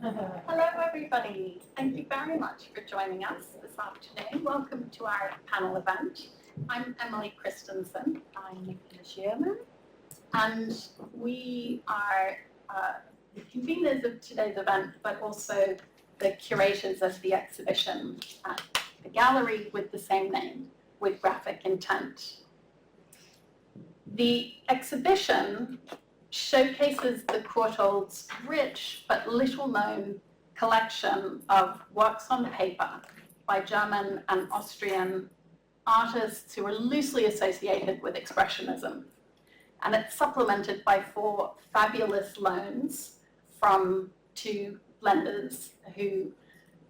Hello everybody, thank you very much for joining us this afternoon. Welcome to our panel event. I'm Emily Christensen, I'm Niccola Shearman, and we are the conveners of today's event, but also the curators of the exhibition at the gallery with the same name, with graphic intent. The exhibition showcases the Courtauld's rich but little known collection of works on paper by German and Austrian artists who are loosely associated with Expressionism. And it's supplemented by 4 fabulous loans from 2 lenders who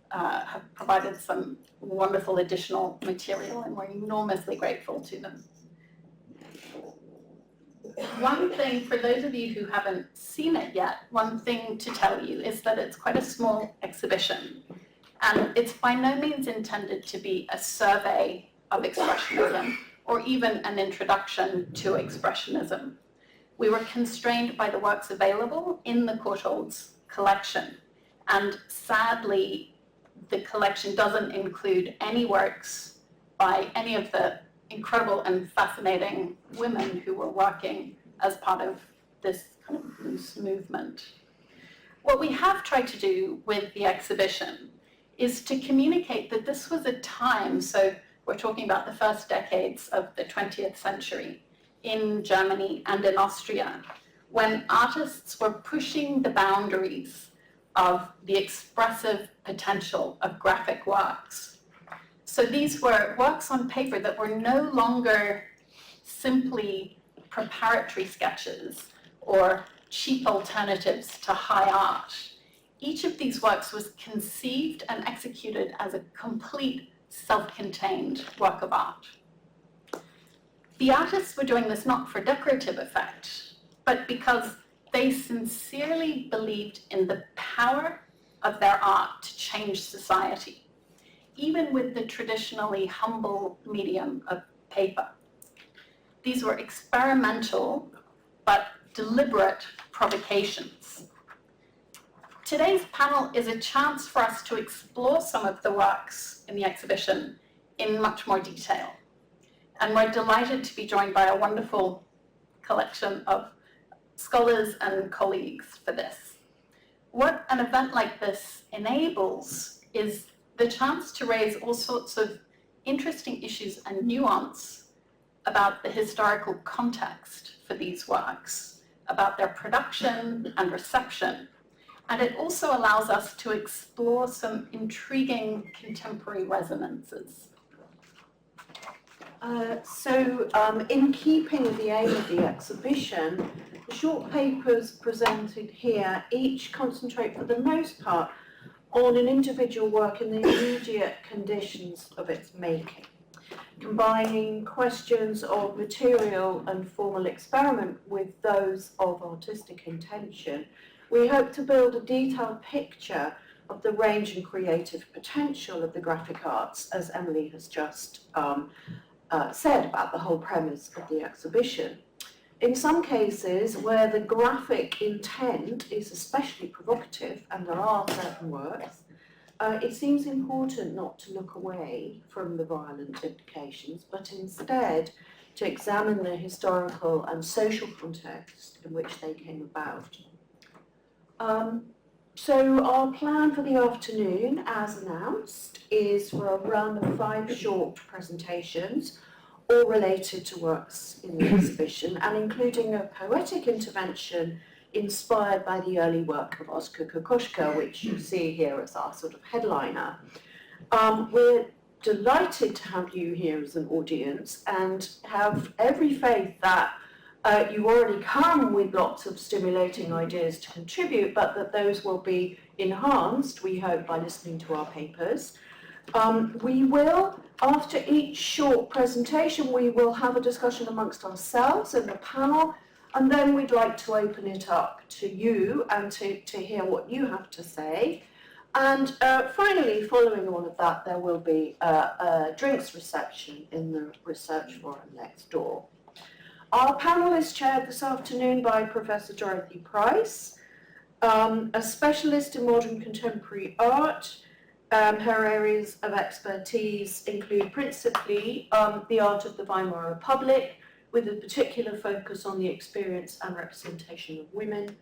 have provided some wonderful additional material, and we're enormously grateful to them. One thing, for those of you who haven't seen it yet, one thing to tell you is that it's quite a small exhibition, and it's by no means intended to be a survey of Expressionism or even an introduction to Expressionism. We were constrained by the works available in the Courtauld's collection, and sadly, the collection doesn't include any works by any of the incredible and fascinating women who were working as part of this kind of loose movement. What we have tried to do with the exhibition is to communicate that this was a time, so we're talking about the first decades of the 20th century in Germany and in Austria, when artists were pushing the boundaries of the expressive potential of graphic works. So these were works on paper that were no longer simply preparatory sketches or cheap alternatives to high art. Each of these works was conceived and executed as a complete self-contained work of art. The artists were doing this not for decorative effect, but because they sincerely believed in the power of their art to change society, even with the traditionally humble medium of paper. These were experimental but deliberate provocations. Today's panel is a chance for us to explore some of the works in the exhibition in much more detail. And we're delighted to be joined by a wonderful collection of scholars and colleagues for this. What an event like this enables is the chance to raise all sorts of interesting issues and nuance about the historical context for these works, about their production and reception. And it also allows us to explore some intriguing contemporary resonances. In keeping with the aim of the exhibition, the short papers presented here each concentrate for the most part on an individual work in the immediate conditions of its making, combining questions of material and formal experiment with those of artistic intention. We hope to build a detailed picture of the range and creative potential of the graphic arts, as Emily has just said about the whole premise of the exhibition. In some cases, where the graphic intent is especially provocative, and there are certain works, it seems important not to look away from the violent implications, but instead to examine the historical and social context in which they came about. So our plan for the afternoon, as announced, is for a run of 5 short presentations, all related to works in the exhibition, and including a poetic intervention inspired by the early work of Oskar Kokoschka, which you see here as our sort of headliner. We're delighted to have you here as an audience and have every faith that you already come with lots of stimulating ideas to contribute, but that those will be enhanced, we hope, by listening to our papers. We will, after each short presentation, we will have a discussion amongst ourselves in the panel, and then we'd like to open it up to you and to hear what you have to say. And finally, following all of that, there will be a drinks reception in the research forum next door. Our panel is chaired this afternoon by Professor Dorothy Price, A specialist in modern contemporary art. Her areas of expertise include principally the art of the Weimar Republic, with a particular focus on the experience and representation of women.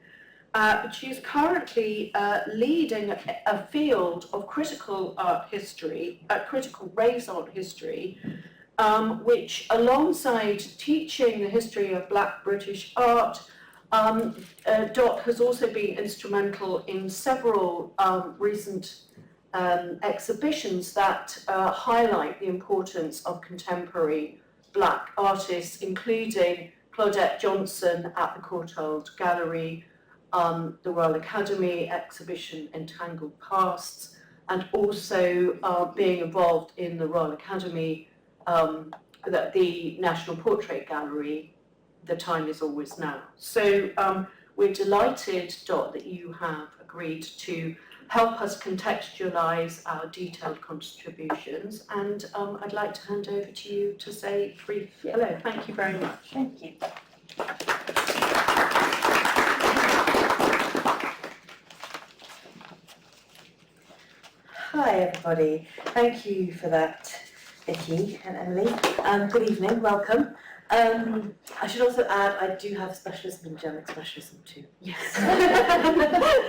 But she is currently leading a field of critical art history, critical race art history, which, alongside teaching the history of Black British art, Dot has also been instrumental in several recent exhibitions that highlight the importance of contemporary Black artists, including Claudette Johnson at the Courtauld Gallery, the Royal Academy exhibition Entangled Pasts, and also being involved in the Royal Academy, the National Portrait Gallery, The Time Is Always Now. So we're delighted, Dot, that you have agreed to help us contextualise our detailed contributions, and I'd like to hand over to you to say a brief hello. Thank you very much. Thank you. Hi everybody, thank you for that, Vicky and Emily. Good evening, welcome. I should also add, I do have specialism in German Expressionism too. Yes.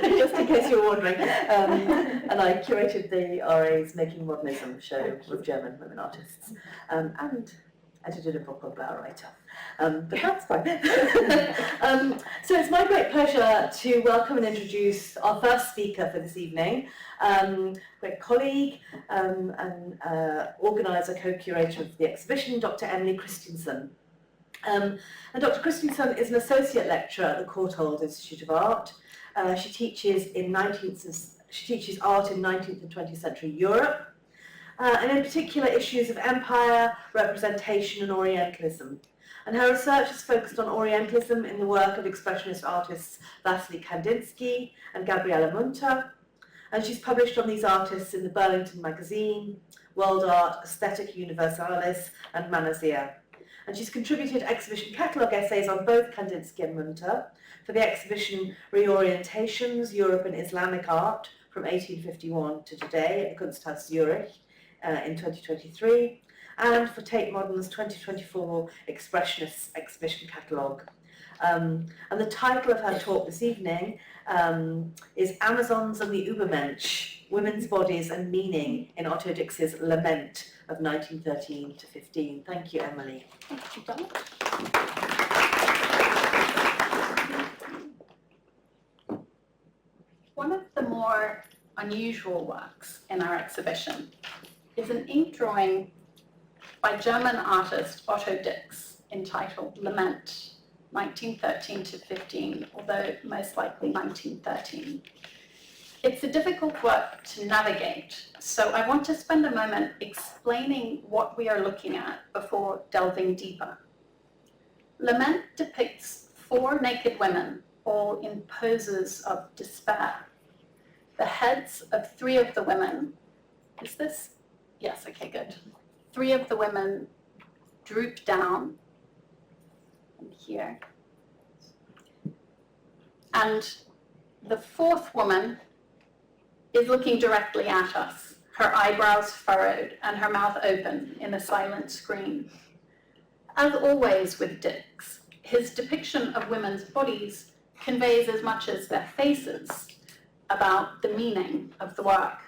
Just in case you're wondering. And I curated the RA's Making Modernism show with German women artists. And edited a book on Bauer writer. But that's fine. So it's my great pleasure to welcome and introduce our first speaker for this evening, great colleague and organiser, co-curator of the exhibition, Dr. Emily Christensen. And Dr. Christensen is an associate lecturer at the Courtauld Institute of Art. She teaches art in 19th and 20th century Europe, and in particular issues of empire, representation and Orientalism. And her research is focused on Orientalism in the work of Expressionist artists Wassily Kandinsky and Gabriele Munter. And she's published on these artists in the Burlington Magazine, World Art, Aesthetic Universalis and Manazia. And she's contributed exhibition catalogue essays on both Kandinsky and Munter for the exhibition Reorientations, Europe and Islamic Art from 1851 to today at the Kunsthaus Zurich in 2023, and for Tate Modern's 2024 Expressionists exhibition catalogue. And the title of her talk this evening is Amazons and the Übermensch, Women's Bodies and Meaning in Otto Dix's Lament of 1913 to 15. Thank you, Emily. Thank you, Dot. One of the more unusual works in our exhibition is an ink drawing by German artist Otto Dix entitled Lament, 1913 to 15, although most likely 1913. It's a difficult work to navigate, so I want to spend a moment explaining what we are looking at before delving deeper. Lament depicts 4 naked women, all in poses of despair. The heads of 3 of the women, is this? Yes, okay, good. 3 of the women droop down, and here. And the 4th woman is looking directly at us, her eyebrows furrowed and her mouth open in a silent scream. As always with Dix, his depiction of women's bodies conveys as much as their faces about the meaning of the work.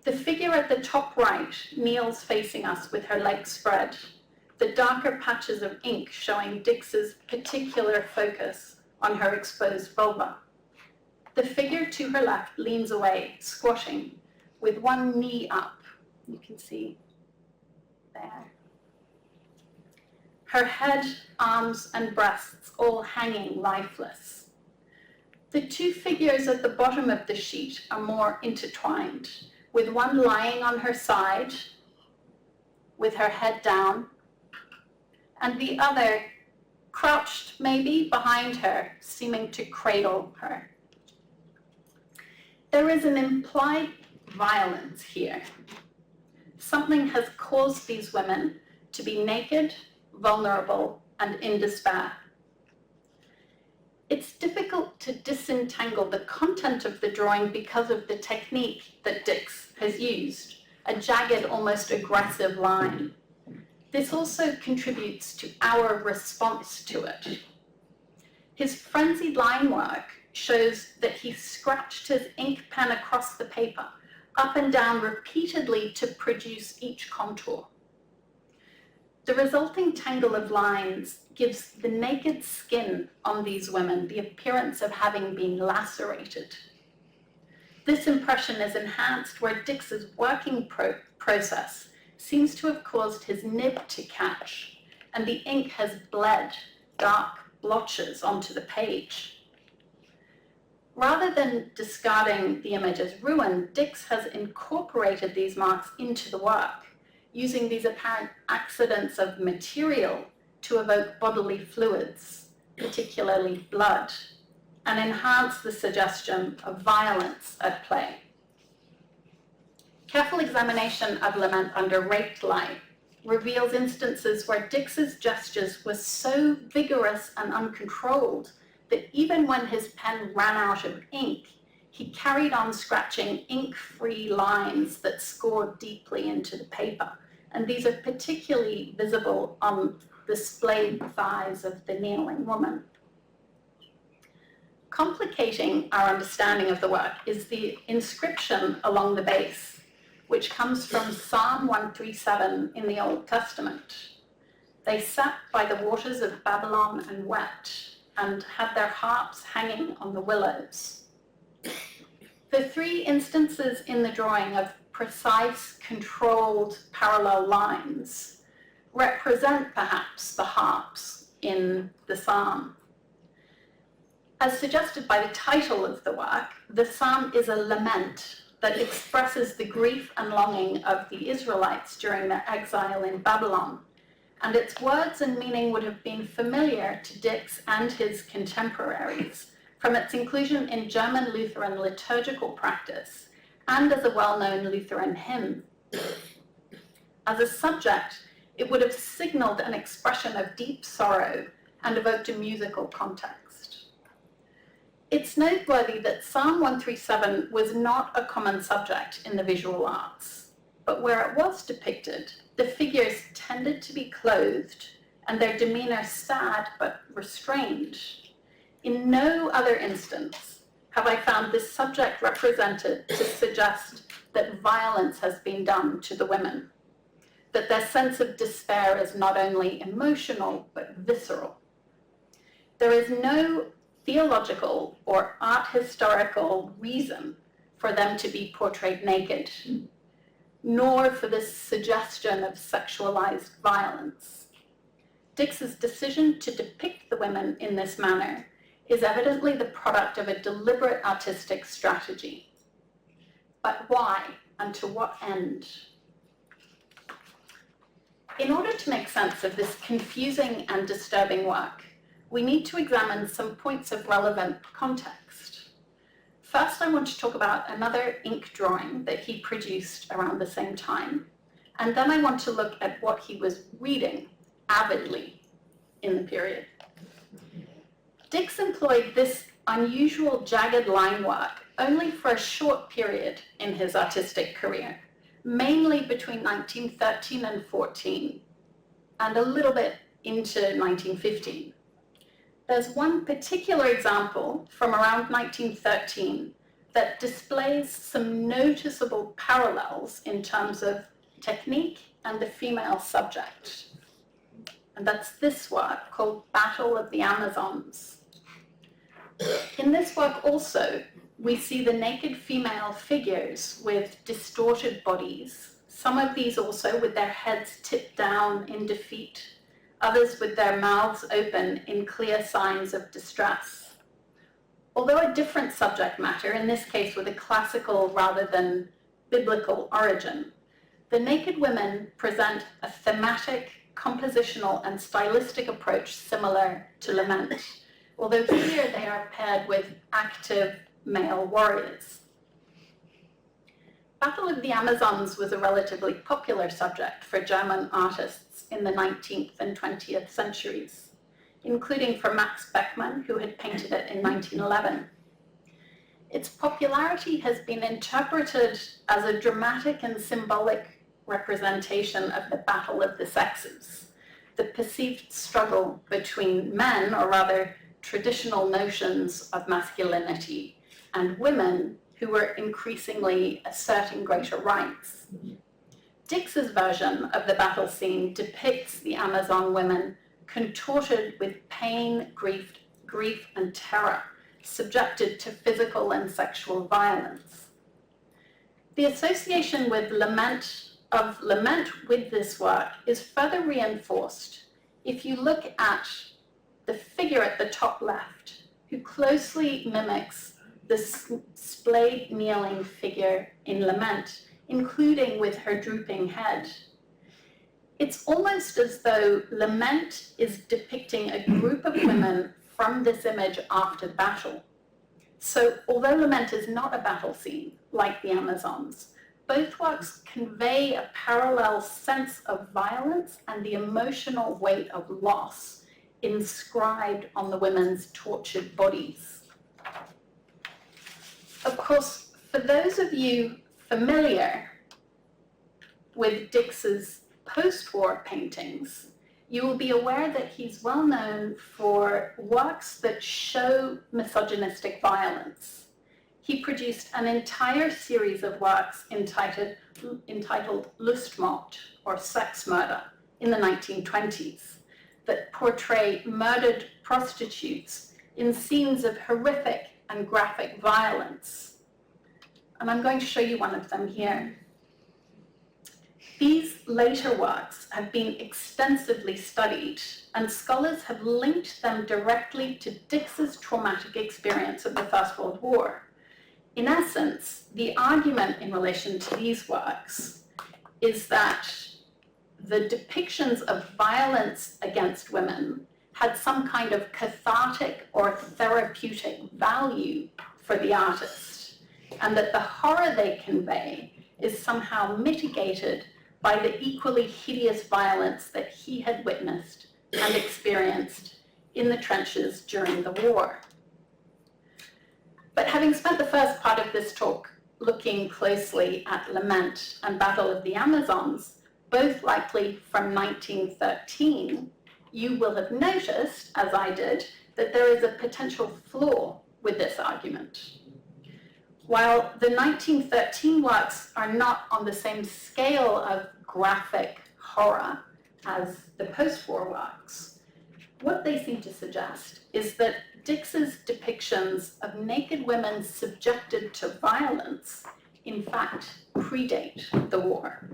The figure at the top right kneels facing us with her legs spread, the darker patches of ink showing Dix's particular focus on her exposed vulva. The figure to her left leans away, squatting, with one knee up. You can see there. Her head, arms, and breasts all hanging lifeless. The 2 figures at the bottom of the sheet are more intertwined, with one lying on her side, with her head down, and the other crouched maybe behind her, seeming to cradle her. There is an implied violence here. Something has caused these women to be naked, vulnerable, and in despair. It's difficult to disentangle the content of the drawing because of the technique that Dix has used, a jagged, almost aggressive line. This also contributes to our response to it. His frenzied line work shows that he scratched his ink pen across the paper, up and down repeatedly to produce each contour. The resulting tangle of lines gives the naked skin on these women the appearance of having been lacerated. This impression is enhanced where Dix's working process seems to have caused his nib to catch, and the ink has bled dark blotches onto the page. Rather than discarding the image as ruined, Dix has incorporated these marks into the work, using these apparent accidents of material to evoke bodily fluids, particularly blood, and enhance the suggestion of violence at play. Careful examination of Lament under raked light reveals instances where Dix's gestures were so vigorous and uncontrolled that even when his pen ran out of ink, he carried on scratching ink-free lines that scored deeply into the paper. And these are particularly visible on the splayed thighs of the kneeling woman. Complicating our understanding of the work is the inscription along the base, which comes from Psalm 137 in the Old Testament. They sat by the waters of Babylon and wept, and had their harps hanging on the willows. The three instances in the drawing of precise, controlled, parallel lines represent perhaps the harps in the psalm. As suggested by the title of the work, the psalm is a lament that expresses the grief and longing of the Israelites during their exile in Babylon, and its words and meaning would have been familiar to Dix and his contemporaries from its inclusion in German Lutheran liturgical practice and as a well-known Lutheran hymn. As a subject, it would have signaled an expression of deep sorrow and evoked a musical context. It's noteworthy that Psalm 137 was not a common subject in the visual arts, but where it was depicted, the figures tended to be clothed and their demeanor sad but restrained. In no other instance have I found this subject represented to suggest that violence has been done to the women, that their sense of despair is not only emotional but visceral. There is no theological or art historical reason for them to be portrayed naked, nor for this suggestion of sexualized violence. Dix's decision to depict the women in this manner is evidently the product of a deliberate artistic strategy. But why, and to what end? In order to make sense of this confusing and disturbing work, we need to examine some points of relevant context. First, I want to talk about another ink drawing that he produced around the same time, and then I want to look at what he was reading avidly in the period. Dix employed this unusual jagged line work only for a short period in his artistic career, mainly between 1913 and 14, and a little bit into 1915. There's one particular example from around 1913 that displays some noticeable parallels in terms of technique and the female subject. And that's this work called Battle of the Amazons. In this work also, we see the naked female figures with distorted bodies, some of these also with their heads tipped down in defeat, others with their mouths open in clear signs of distress. Although a different subject matter, in this case with a classical rather than biblical origin, the naked women present a thematic, compositional, and stylistic approach similar to Lament, although here they are paired with active male warriors. Battle of the Amazons was a relatively popular subject for German artists in the 19th and 20th centuries. including for Max Beckmann, who had painted it in 1911. Its popularity has been interpreted as a dramatic and symbolic representation of the battle of the sexes, the perceived struggle between men, or rather traditional notions of masculinity, and women who were increasingly asserting greater rights. Dix's version of the battle scene depicts the Amazon women contorted with pain, grief, and terror, subjected to physical and sexual violence. The association with lament with this work is further reinforced if you look at the figure at the top left, who closely mimics the splayed kneeling figure in Lament, including with her drooping head. It's almost as though Lament is depicting a group of women from this image after battle. So although Lament is not a battle scene like the Amazons, both works convey a parallel sense of violence and the emotional weight of loss inscribed on the women's tortured bodies. Of course, for those of you familiar with Dix's post-war paintings, you will be aware that he's well known for works that show misogynistic violence. He produced an entire series of works entitled Lustmord, or sex murder, in the 1920s, that portray murdered prostitutes in scenes of horrific and graphic violence. And I'm going to show you one of them here. These later works have been extensively studied, and scholars have linked them directly to Dix's traumatic experience of the First World War. In essence, the argument in relation to these works is that the depictions of violence against women had some kind of cathartic or therapeutic value for the artist, and that the horror they convey is somehow mitigated by the equally hideous violence that he had witnessed and experienced in the trenches during the war. But having spent the first part of this talk looking closely at Lament and Battle of the Amazons, both likely from 1913, you will have noticed, as I did, that there is a potential flaw with this argument. While the 1913 works are not on the same scale of graphic horror as the post-war works, what they seem to suggest is that Dix's depictions of naked women subjected to violence, in fact, predate the war.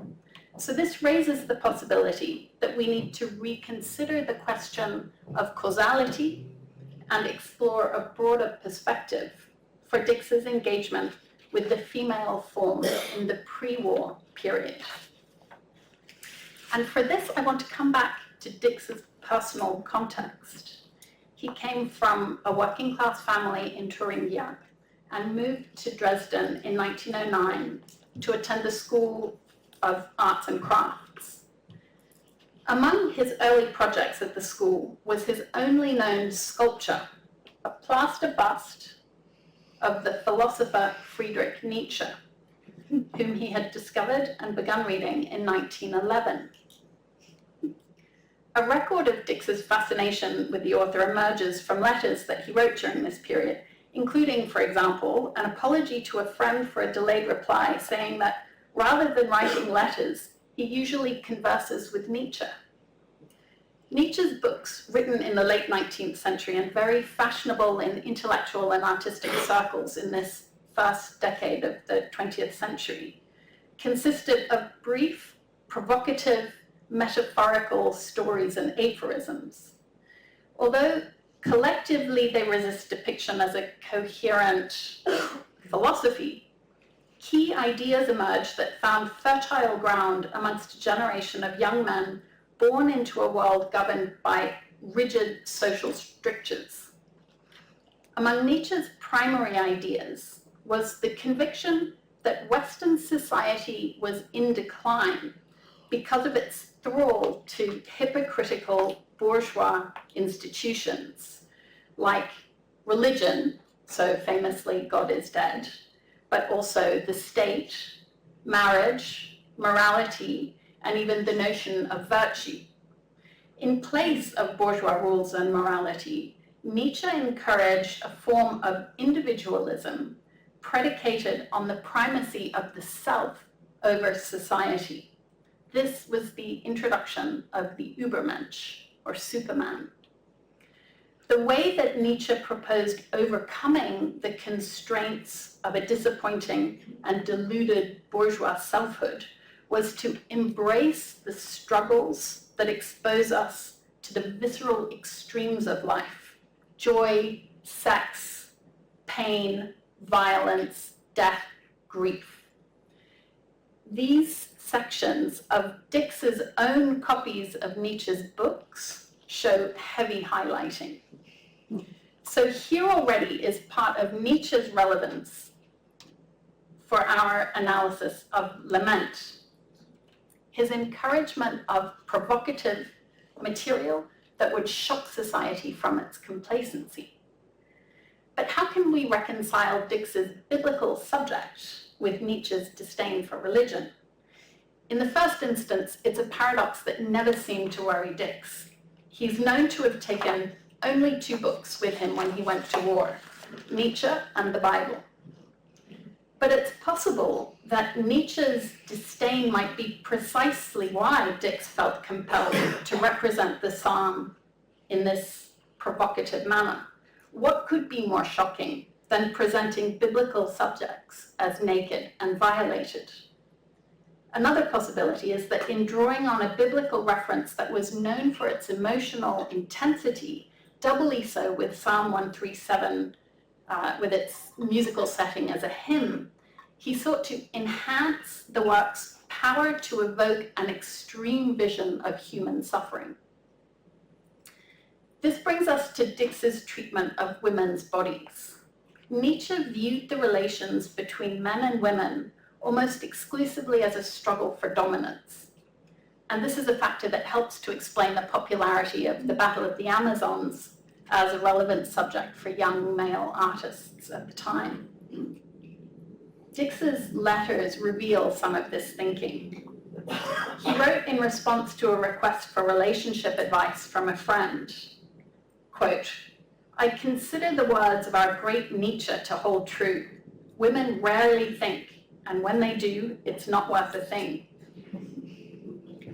So this raises the possibility that we need to reconsider the question of causality and explore a broader perspective for Dix's engagement with the female form in the pre-war period. And for this, I want to come back to Dix's personal context. He came from a working class family in Thuringia and moved to Dresden in 1909 to attend the School of Arts and Crafts. Among his early projects at the school was his only known sculpture, a plaster bust of the philosopher Friedrich Nietzsche, whom he had discovered and begun reading in 1911. A record of Dix's fascination with the author emerges from letters that he wrote during this period, including, for example, an apology to a friend for a delayed reply, saying that rather than writing letters, he usually converses with Nietzsche. Nietzsche's books, written in the late 19th century and very fashionable in intellectual and artistic circles in this first decade of the 20th century, consisted of brief, provocative, metaphorical stories and aphorisms. Although collectively they resist depiction as a coherent philosophy, key ideas emerged that found fertile ground amongst a generation of young men born into a world governed by rigid social strictures. Among Nietzsche's primary ideas was the conviction that Western society was in decline because of its thrall to hypocritical bourgeois institutions like religion, so famously God is dead, but also the state, marriage, morality, and even the notion of virtue. In place of bourgeois rules and morality, Nietzsche encouraged a form of individualism predicated on the primacy of the self over society. This was the introduction of the Übermensch, or Superman. The way that Nietzsche proposed overcoming the constraints of a disappointing and deluded bourgeois selfhood was to embrace the struggles that expose us to the visceral extremes of life: joy, sex, pain, violence, death, grief. These sections of Dix's own copies of Nietzsche's books show heavy highlighting. So here already is part of Nietzsche's relevance for our analysis of Lament. His encouragement of provocative material that would shock society from its complacency. But how can we reconcile Dix's biblical subject with Nietzsche's disdain for religion? In the first instance, it's a paradox that never seemed to worry Dix. He's known to have taken only 2 books with him when he went to war, Nietzsche and the Bible. But it's possible that Nietzsche's disdain might be precisely why Dix felt compelled to represent the psalm in this provocative manner. What could be more shocking than presenting biblical subjects as naked and violated? Another possibility is that in drawing on a biblical reference that was known for its emotional intensity, doubly so with Psalm 137, with its musical setting as a hymn, he sought to enhance the work's power to evoke an extreme vision of human suffering. This brings us to Dix's treatment of women's bodies. Nietzsche viewed the relations between men and women almost exclusively as a struggle for dominance. And this is a factor that helps to explain the popularity of the Battle of the Amazons as a relevant subject for young male artists at the time. Dix's letters reveal some of this thinking. He wrote in response to a request for relationship advice from a friend, quote, "I consider the words of our great Nietzsche to hold true. Women rarely think, and when they do, it's not worth a thing."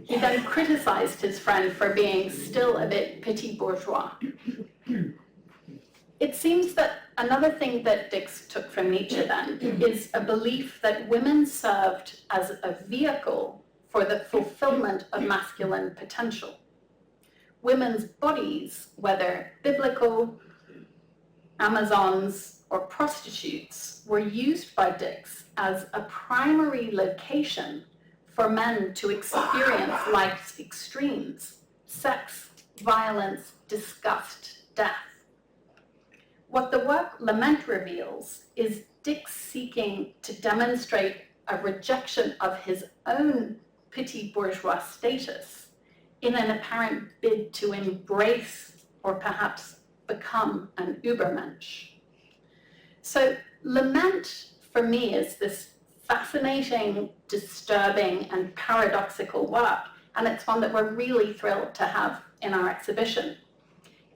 He then criticized his friend for being still a bit petit bourgeois. It seems that another thing that Dix took from Nietzsche then is a belief that women served as a vehicle for the fulfillment of masculine potential. Women's bodies, whether biblical, Amazons, or prostitutes, were used by Dix as a primary location for men to experience life's extremes: sex, violence, disgust, death. What the work Lament reveals is Dix seeking to demonstrate a rejection of his own petit bourgeois status in an apparent bid to embrace or perhaps become an Übermensch. So Lament, for me, is this fascinating, disturbing, and paradoxical work, and it's one that we're really thrilled to have in our exhibition.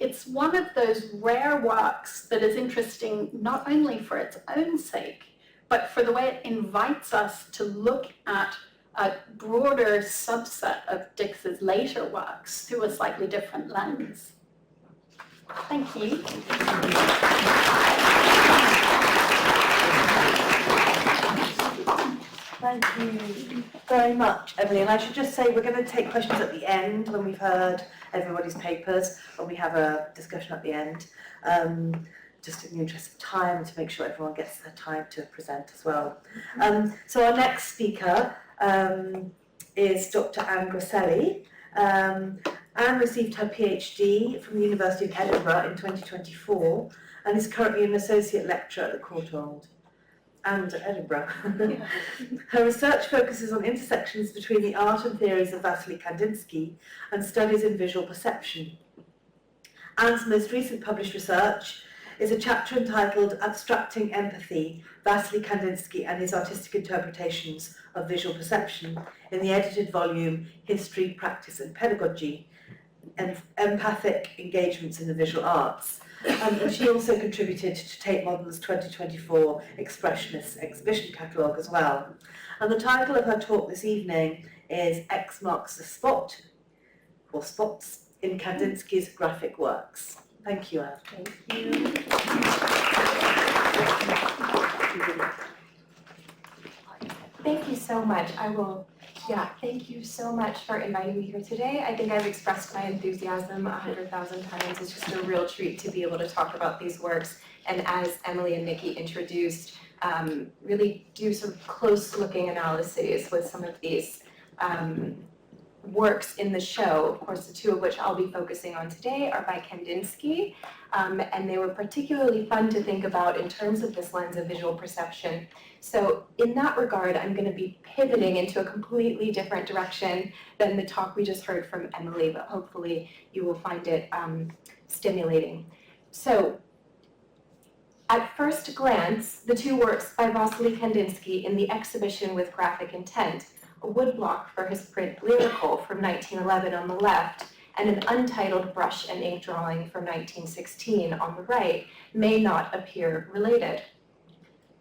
It's one of those rare works that is interesting not only for its own sake, but for the way it invites us to look at a broader subset of Dix's later works through a slightly different lens. Thank you. Thank you very much, Emily. And I should just say we're going to take questions at the end when we've heard everybody's papers, and we have a discussion at the end, just in the interest of time, to make sure everyone gets their time to present as well. So our next speaker is Dr. Anne Grosselli. Anne received her PhD from the University of Edinburgh in 2024 and is currently an associate lecturer at the Courtauld. and Edinburgh. Her research focuses on intersections between the art and theories of Wassily Kandinsky and studies in visual perception. Anne's most recent published research is a chapter entitled Abstracting Empathy, Wassily Kandinsky and his Artistic Interpretations of Visual Perception in the edited volume History, Practice and Pedagogy, Empathic Engagements in the Visual Arts. And she also contributed to Tate Modern's 2024 Expressionist exhibition catalogue as well. And the title of her talk this evening is X Marks the Spot, or Spots, in Kandinsky's graphic works. Thank you, Anne. Thank you. Thank you so much. Thank you so much for inviting me here today. I think I've expressed my enthusiasm 100,000 times. It's just a real treat to be able to talk about these works, and as Emily and Nikki introduced, really do some close-looking analyses with some of these works in the show. Of course, the two of which I'll be focusing on today are by Kandinsky, and they were particularly fun to think about in terms of this lens of visual perception. So in that regard, I'm going to be pivoting into a completely different direction than the talk we just heard from Emily, but hopefully you will find it stimulating. So at first glance, the two works by Wassily Kandinsky in the exhibition with graphic intent, a woodblock for his print Lyrical from 1911 on the left, and an untitled brush and ink drawing from 1916 on the right, may not appear related.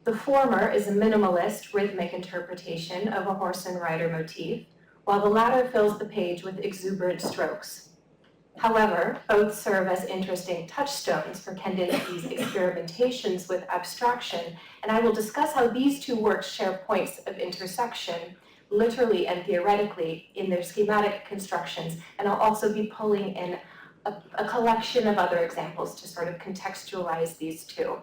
The former is a minimalist, rhythmic interpretation of a horse and rider motif, while the latter fills the page with exuberant strokes. However, both serve as interesting touchstones for Kandinsky's experimentations with abstraction, and I will discuss how these two works share points of intersection, literally and theoretically, in their schematic constructions, and I'll also be pulling in a collection of other examples to sort of contextualize these two.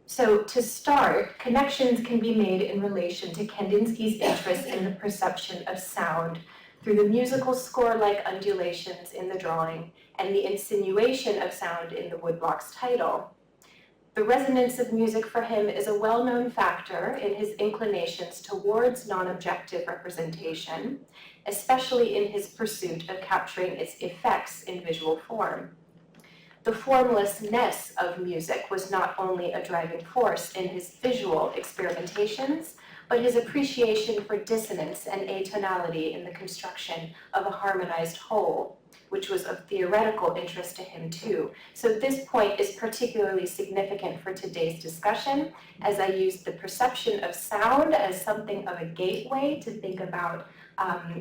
So to start, connections can be made in relation to Kandinsky's interest in the perception of sound through the musical score-like undulations in the drawing and the insinuation of sound in the woodblock's title. The resonance of music for him is a well-known factor in his inclinations towards non-objective representation, especially in his pursuit of capturing its effects in visual form. The formlessness of music was not only a driving force in his visual experimentations, but his appreciation for dissonance and atonality in the construction of a harmonized whole, which was of theoretical interest to him too. So this point is particularly significant for today's discussion, as I used the perception of sound as something of a gateway to think about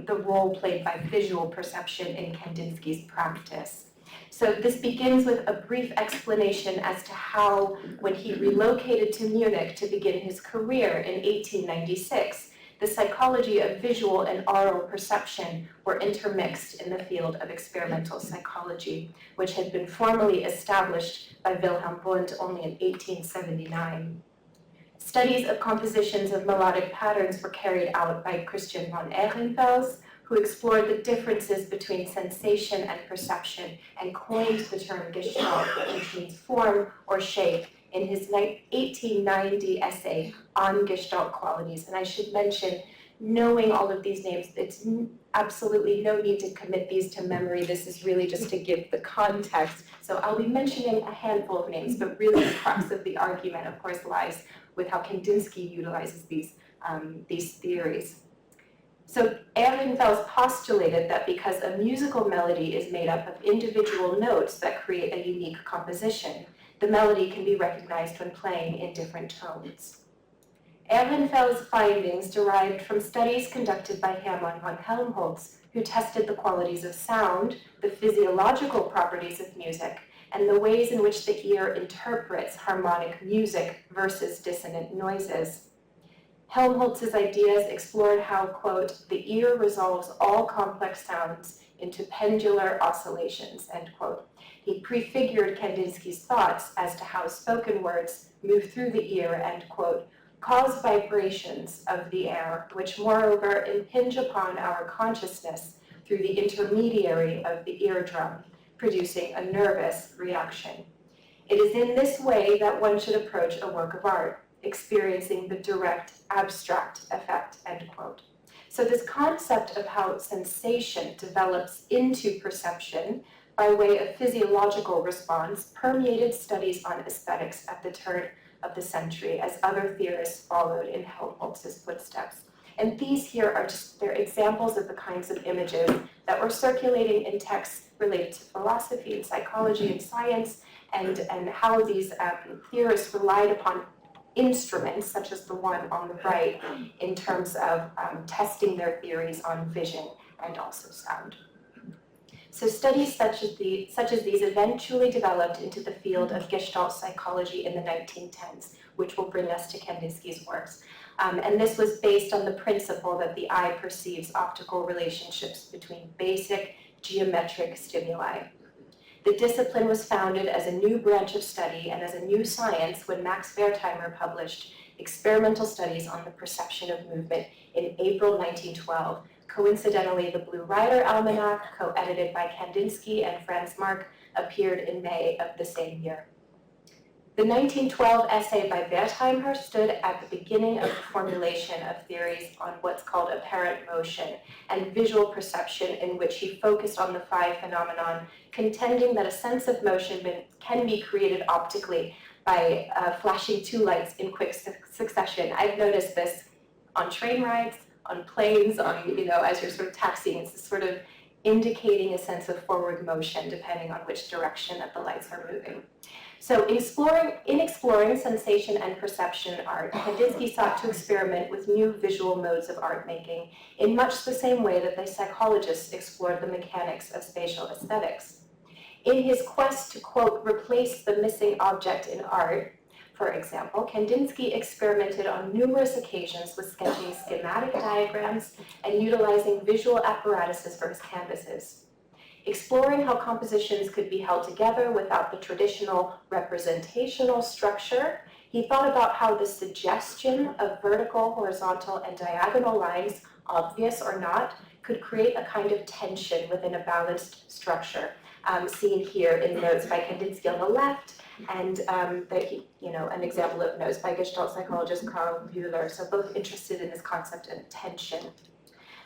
the role played by visual perception in Kandinsky's practice. So this begins with a brief explanation as to how, when he relocated to Munich to begin his career in 1896, the psychology of visual and aural perception were intermixed in the field of experimental psychology, which had been formally established by Wilhelm Wundt only in 1879. Studies of compositions of melodic patterns were carried out by Christian von Ehrenfels, who explored the differences between sensation and perception and coined the term Gestalt, which means form or shape, in his 1890 essay on Gestalt qualities. And I should mention, knowing all of these names, it's absolutely no need to commit these to memory. This is really just to give the context. So I'll be mentioning a handful of names, but really the crux of the argument, of course, lies with how Kandinsky utilizes these theories. So Ehrenfels postulated that because a musical melody is made up of individual notes that create a unique composition, the melody can be recognized when playing in different tones. Ehrenfels' findings derived from studies conducted by Hermann von Helmholtz, who tested the qualities of sound, the physiological properties of music, and the ways in which the ear interprets harmonic music versus dissonant noises. Helmholtz's ideas explored how, quote, the ear resolves all complex sounds into pendular oscillations, end quote. He prefigured Kandinsky's thoughts as to how spoken words move through the ear and, quote, cause vibrations of the air, which moreover impinge upon our consciousness through the intermediary of the eardrum, producing a nervous reaction. It is in this way that one should approach a work of art. experiencing the direct abstract effect, end quote. So this concept of how sensation develops into perception by way of physiological response permeated studies on aesthetics at the turn of the century as other theorists followed in Helmholtz's footsteps. And these here are just, they're examples of the kinds of images that were circulating in texts related to philosophy and psychology and science, and how these theorists relied upon instruments, such as the one on the right, in terms of testing their theories on vision and also sound. So studies such as these eventually developed into the field of Gestalt psychology in the 1910s, which will bring us to Kandinsky's works. And this was based on the principle that the eye perceives optical relationships between basic geometric stimuli. The discipline was founded as a new branch of study and as a new science when Max Wertheimer published experimental studies on the perception of movement in April 1912. Coincidentally, the Blue Rider Almanac, co-edited by Kandinsky and Franz Marc, appeared in May of the same year. The 1912 essay by Wertheimer stood at the beginning of the formulation of theories on what's called apparent motion and visual perception, in which he focused on the five phenomenon, contending that a sense of motion can be created optically by flashing two lights in quick succession. I've noticed this on train rides, on planes, on, as you're sort of taxiing, it's sort of indicating a sense of forward motion depending on which direction that the lights are moving. So in exploring sensation and perception art, Kandinsky sought to experiment with new visual modes of art making in much the same way that the psychologists explored the mechanics of spatial aesthetics. In his quest to, quote, replace the missing object in art, for example, Kandinsky experimented on numerous occasions with sketching schematic diagrams and utilizing visual apparatuses for his canvases. Exploring how compositions could be held together without the traditional representational structure, he thought about how the suggestion of vertical, horizontal, and diagonal lines, obvious or not, could create a kind of tension within a balanced structure, seen here in notes by Kandinsky on the left, and an example of notes by Gestalt psychologist Karl Bühler, so both interested in this concept of tension.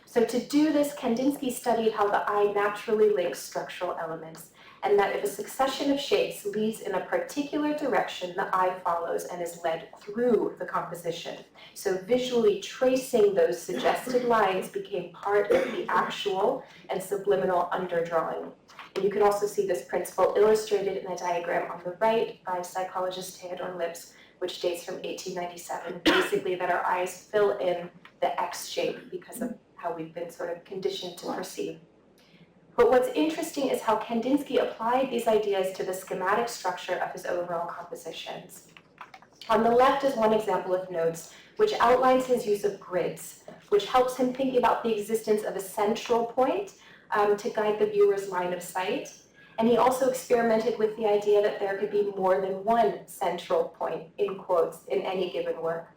So to do this, Kandinsky studied how the eye naturally links structural elements, and that if a succession of shapes leads in a particular direction, the eye follows and is led through the composition. So visually tracing those suggested lines became part of the actual and subliminal underdrawing. And you can also see this principle illustrated in a diagram on the right by psychologist Theodor Lipps, which dates from 1897, basically that our eyes fill in the X shape because of how we've been sort of conditioned to perceive. But what's interesting is how Kandinsky applied these ideas to the schematic structure of his overall compositions. On the left is one example of notes, which outlines his use of grids, which helps him think about the existence of a central point to guide the viewer's line of sight. And he also experimented with the idea that there could be more than one central point, in quotes, in any given work.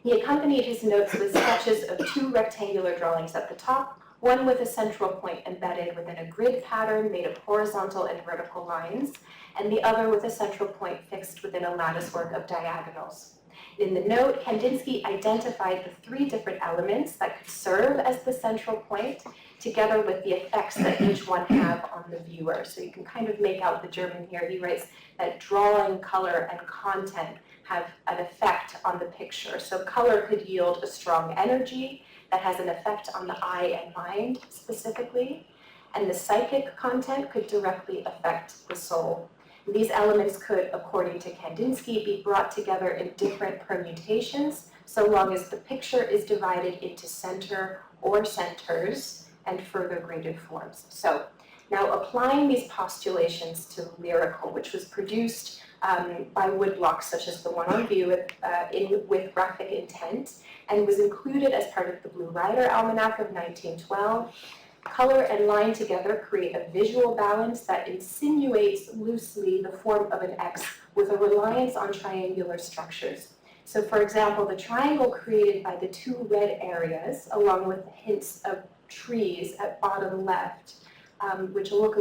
He accompanied his notes with sketches of two rectangular drawings at the top, one with a central point embedded within a grid pattern made of horizontal and vertical lines, and the other with a central point fixed within a latticework of diagonals. In the note, Kandinsky identified the three different elements that could serve as the central point, together with the effects that each one have on the viewer. So you can kind of make out the German here. He writes that drawing, color, and content have an effect on the picture. So color could yield a strong energy that has an effect on the eye and mind specifically, and the psychic content could directly affect the soul. And these elements could, according to Kandinsky, be brought together in different permutations, so long as the picture is divided into center or centers and further graded forms. So now applying these postulations to lyrical, which was produced by woodblocks such as the one on view with graphic intent, and was included as part of the Blue Rider Almanac of 1912. Color and line together create a visual balance that insinuates loosely the form of an X with a reliance on triangular structures. So for example, the triangle created by the two red areas, along with hints of trees at bottom left, which look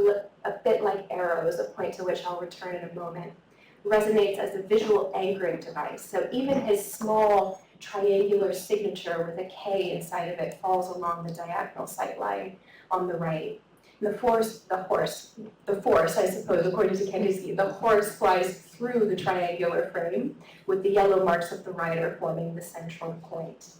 a bit like arrows, a point to which I'll return in a moment, resonates as a visual anchoring device. So even his small triangular signature with a K inside of it falls along the diagonal sight line on the right. The horse, I suppose, according to Kandinsky, the horse flies through the triangular frame with the yellow marks of the rider forming the central point.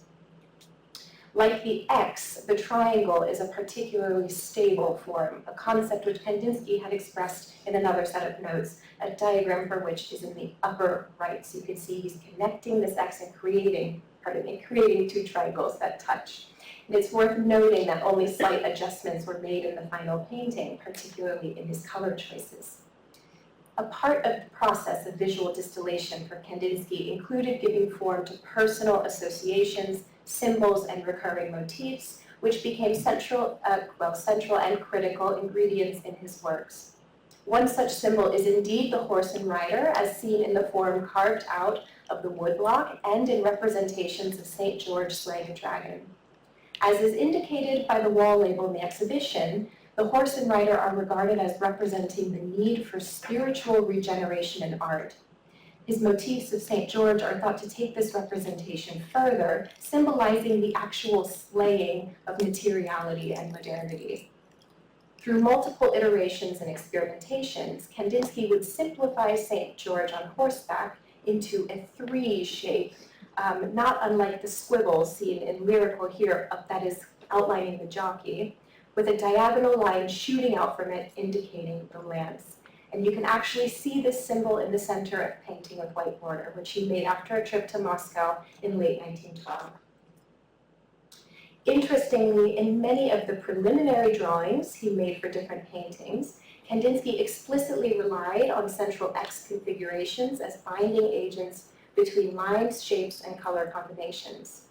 Like the X, the triangle is a particularly stable form, a concept which Kandinsky had expressed in another set of notes, a diagram for which is in the upper right. So you can see he's connecting this X and creating two triangles that touch. And it's worth noting that only slight adjustments were made in the final painting, particularly in his color choices. A part of the process of visual distillation for Kandinsky included giving form to personal associations, symbols, and recurring motifs, which became central and critical ingredients in his works. One such symbol is indeed the horse and rider, as seen in the form carved out of the woodblock and in representations of St. George slaying a dragon. As is indicated by the wall label in the exhibition, the horse and rider are regarded as representing the need for spiritual regeneration in art. His motifs of St. George are thought to take this representation further, symbolizing the actual slaying of materiality and modernity. Through multiple iterations and experimentations, Kandinsky would simplify St. George on horseback into a 3 shape, not unlike the squiggle seen in Lyrical here, that is outlining the jockey, with a diagonal line shooting out from it indicating the lance. And you can actually see this symbol in the center of painting with white border, which he made after a trip to Moscow in late 1912. Interestingly, in many of the preliminary drawings he made for different paintings, Kandinsky explicitly relied on central X configurations as binding agents between lines, shapes, and color combinations.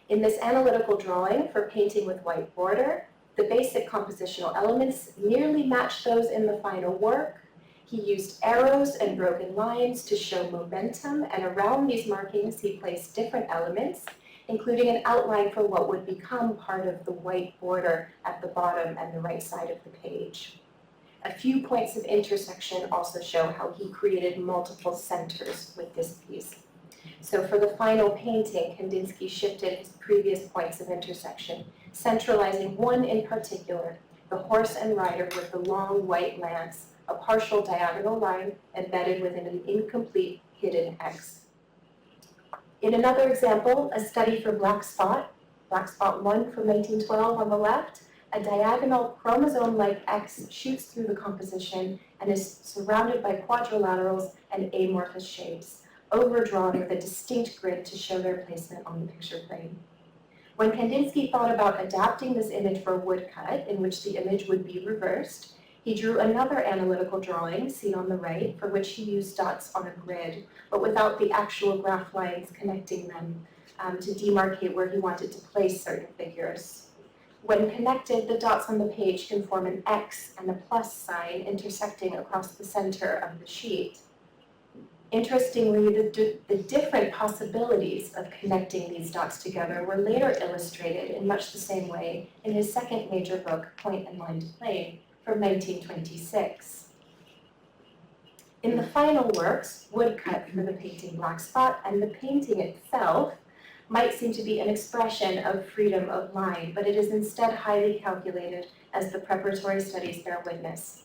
In this analytical drawing for painting with white border, the basic compositional elements nearly match those in the final work. He used arrows and broken lines to show momentum, and around these markings he placed different elements, including an outline for what would become part of the white border at the bottom and the right side of the page. A few points of intersection also show how he created multiple centers with this piece. So for the final painting, Kandinsky shifted his previous points of intersection, centralizing one in particular, the horse and rider with the long white lance, a partial diagonal line embedded within an incomplete hidden X. In another example, a study for Black Spot 1 from 1912 on the left, a diagonal chromosome-like X shoots through the composition and is surrounded by quadrilaterals and amorphous shapes, overdrawn with a distinct grid to show their placement on the picture frame. When Kandinsky thought about adapting this image for a woodcut, in which the image would be reversed, he drew another analytical drawing, seen on the right, for which he used dots on a grid, but without the actual graph lines connecting them to demarcate where he wanted to place certain figures. When connected, the dots on the page can form an X and a plus sign intersecting across the center of the sheet. Interestingly, the different possibilities of connecting these dots together were later illustrated in much the same way in his second major book, Point and Line to Plane, from 1926. In the final works, Woodcut for the painting Black Spot and the painting itself might seem to be an expression of freedom of line, but it is instead highly calculated, as the preparatory studies bear witness.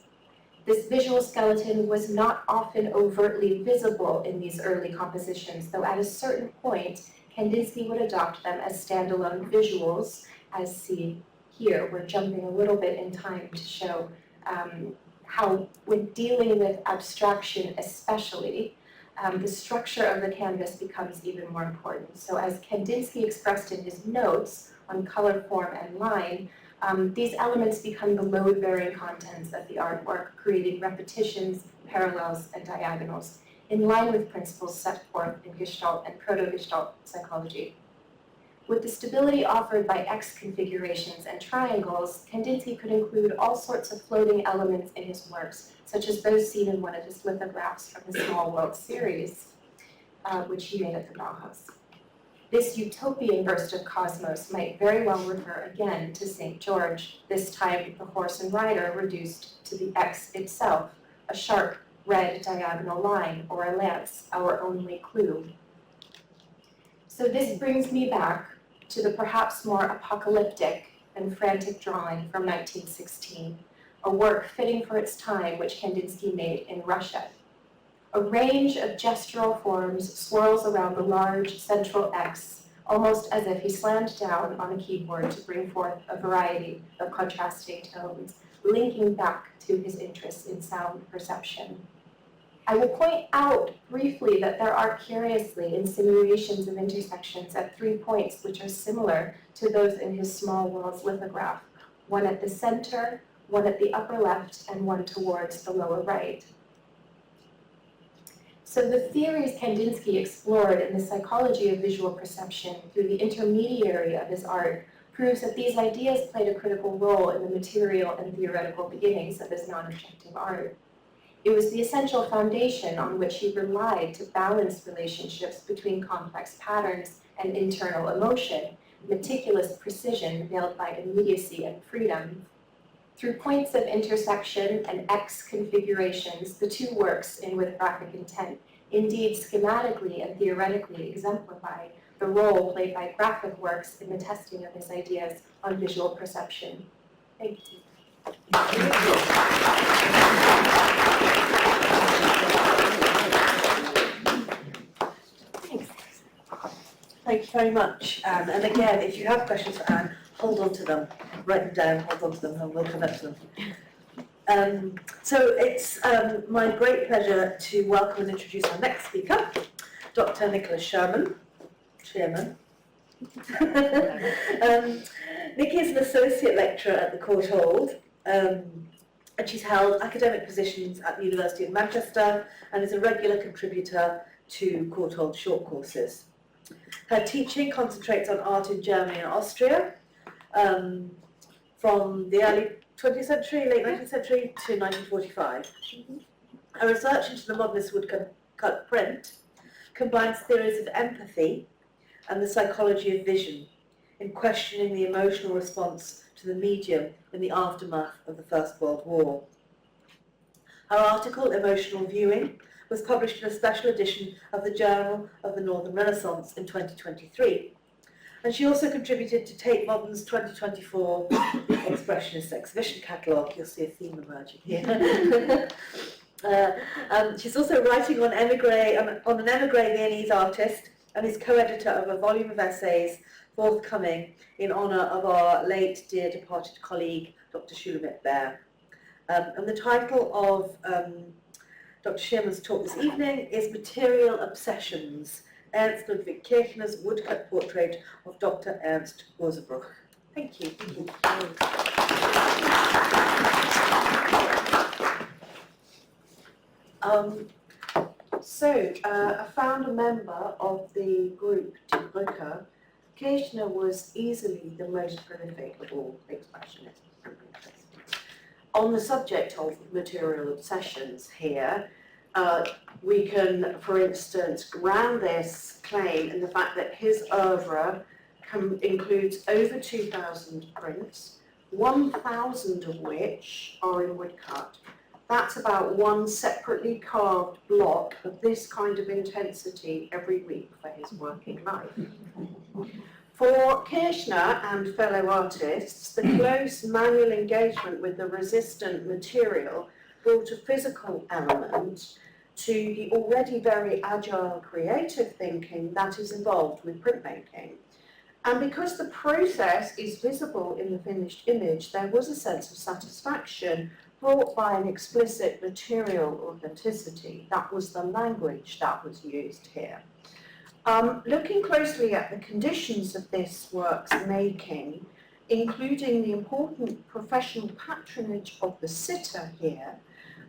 This visual skeleton was not often overtly visible in these early compositions, though at a certain point, Kandinsky would adopt them as standalone visuals, as seen here. We're jumping a little bit in time to show how, when dealing with abstraction especially, the structure of the canvas becomes even more important. So as Kandinsky expressed in his notes on color, form, and line, these elements become the load-bearing contents of the artwork, creating repetitions, parallels, and diagonals, in line with principles set forth in Gestalt and proto-Gestalt psychology. With the stability offered by X configurations and triangles, Kandinsky could include all sorts of floating elements in his works, such as those seen in one of his lithographs from the Small World series, which he made at the Bauhaus. This utopian burst of cosmos might very well refer again to St. George, this time the horse and rider reduced to the X itself, a sharp red diagonal line, or a lance, our only clue. So this brings me back to the perhaps more apocalyptic and frantic drawing from 1916, a work fitting for its time which Kandinsky made in Russia. A range of gestural forms swirls around the large central X, almost as if he slammed down on a keyboard to bring forth a variety of contrasting tones, linking back to his interest in sound perception. I will point out briefly that there are curiously insinuations of intersections at 3 points which are similar to those in his small walls lithograph, one at the center, one at the upper left, and one towards the lower right. So the theories Kandinsky explored in the psychology of visual perception through the intermediary of his art proves that these ideas played a critical role in the material and theoretical beginnings of his non-objective art. It was the essential foundation on which he relied to balance relationships between complex patterns and internal emotion, meticulous precision veiled by immediacy and freedom. Through points of intersection and X configurations, the two works in With Graphic Intent indeed schematically and theoretically exemplify the role played by graphic works in the testing of his ideas on visual perception. Thank you. Thanks. Thank you very much, Anne. And again, if you have questions for Anne, hold on to them, write them down, hold on to them, and we'll come back to them. So it's my great pleasure to welcome and introduce our next speaker, Dr. Niccola Shearman. Nikki is an associate lecturer at the Courtauld, and she's held academic positions at the University of Manchester and is a regular contributor to Courtauld short courses. Her teaching concentrates on art in Germany and Austria, from the early 20th century, late 19th century to 1945. Her research into the modernist woodcut print combines theories of empathy and the psychology of vision in questioning the emotional response to the medium in the aftermath of the First World War. Her article, Emotional Viewing, was published in a special edition of the Journal of the Northern Renaissance in 2023. And she also contributed to Tate Modern's 2024 Expressionist exhibition catalogue. You'll see a theme emerging here. She's also writing on an émigré Viennese artist and is co-editor of a volume of essays forthcoming in honour of our late dear departed colleague, Dr. Shulamit-Bear. And the title of Dr. Shearman's talk this evening is Material Obsessions, Ernst Ludwig Kirchner's woodcut portrait of Dr. Ernst Ludwig. Thank you. A founder member of the group Depicting, Kirchner was easily the most prolific of all expressionists. On the subject of material obsessions here, we can, for instance, ground this claim in the fact that his oeuvre includes over 2,000 prints, 1,000 of which are in woodcut. That's about one separately carved block of this kind of intensity every week for his working life. For Kirchner and fellow artists, the close manual engagement with the resistant material brought a physical element to the already very agile creative thinking that is involved with printmaking. And because the process is visible in the finished image, there was a sense of satisfaction brought by an explicit material authenticity. That was the language that was used here. Looking closely at the conditions of this work's making, including the important professional patronage of the sitter here,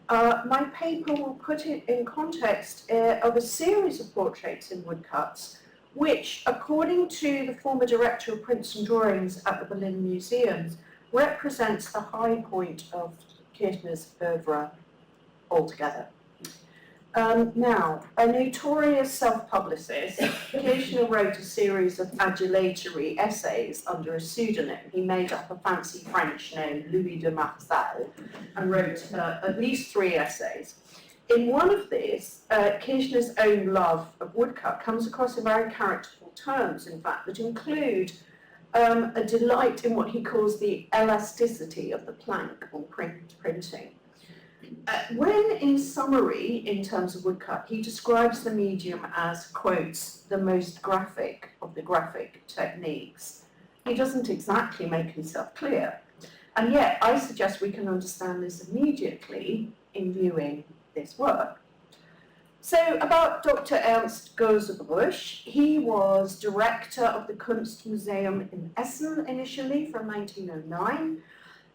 my paper will put it in context of a series of portraits in woodcuts, which, according to the former director of prints and drawings at the Berlin Museums, represents the high point of Kirchner's oeuvre altogether. Now, a notorious self-publicist, Kirchner wrote a series of adulatory essays under a pseudonym. He made up a fancy French name, Louis de Marsalle, and wrote at least 3 essays. In one of these, Kirchner's own love of woodcut comes across in very characterful terms, in fact, that include a delight in what he calls the elasticity of the plank or printing. When, in summary, in terms of woodcut, he describes the medium as, quotes, the most graphic of the graphic techniques, he doesn't exactly make himself clear. And yet, I suggest we can understand this immediately in viewing this work. So, about Dr. Ernst Gosebruch, he was director of the Kunstmuseum in Essen initially from 1909,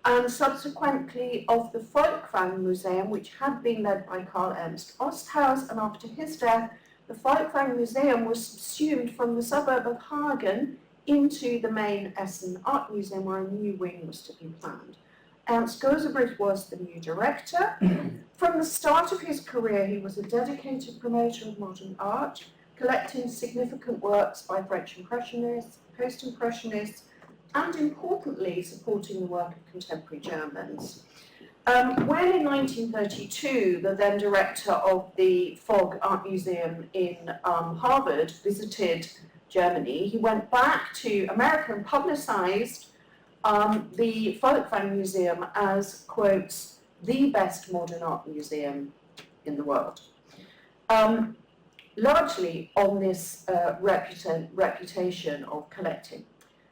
and subsequently of the Volkwang Museum, which had been led by Karl Ernst Osthaus, and after his death, the Volkwang Museum was subsumed from the suburb of Hagen into the main Essen Art Museum, where a new wing was to be planned. Ernst Gosebruch was the new director. From the start of his career, he was a dedicated promoter of modern art, collecting significant works by French Impressionists, Post-Impressionists, and importantly, supporting the work of contemporary Germans. When in 1932, the then director of the Fogg Art Museum in Harvard visited Germany, he went back to America and publicized the Volkwang Museum as, quotes, the best modern art museum in the world. Largely on this reputation of collecting.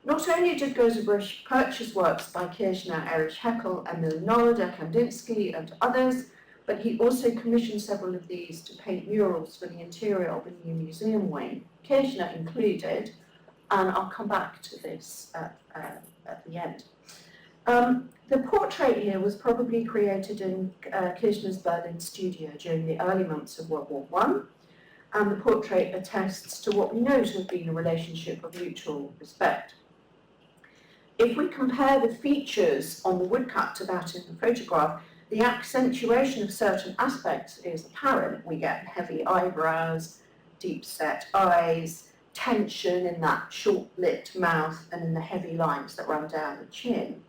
Not only did Gosebruch purchase works by Kirchner, Erich Heckel, Emil Nolde, Kandinsky, and others, but he also commissioned several of these to paint murals for the interior of a new museum wing, Kirchner included, and I'll come back to this at the end. The portrait here was probably created in Kirchner's Berlin studio during the early months of World War I, and the portrait attests to what we know to have been a relationship of mutual respect. If we compare the features on the woodcut to that in the photograph, the accentuation of certain aspects is apparent. We get heavy eyebrows, deep-set eyes, tension in that short-lit mouth and in the heavy lines that run down the chin.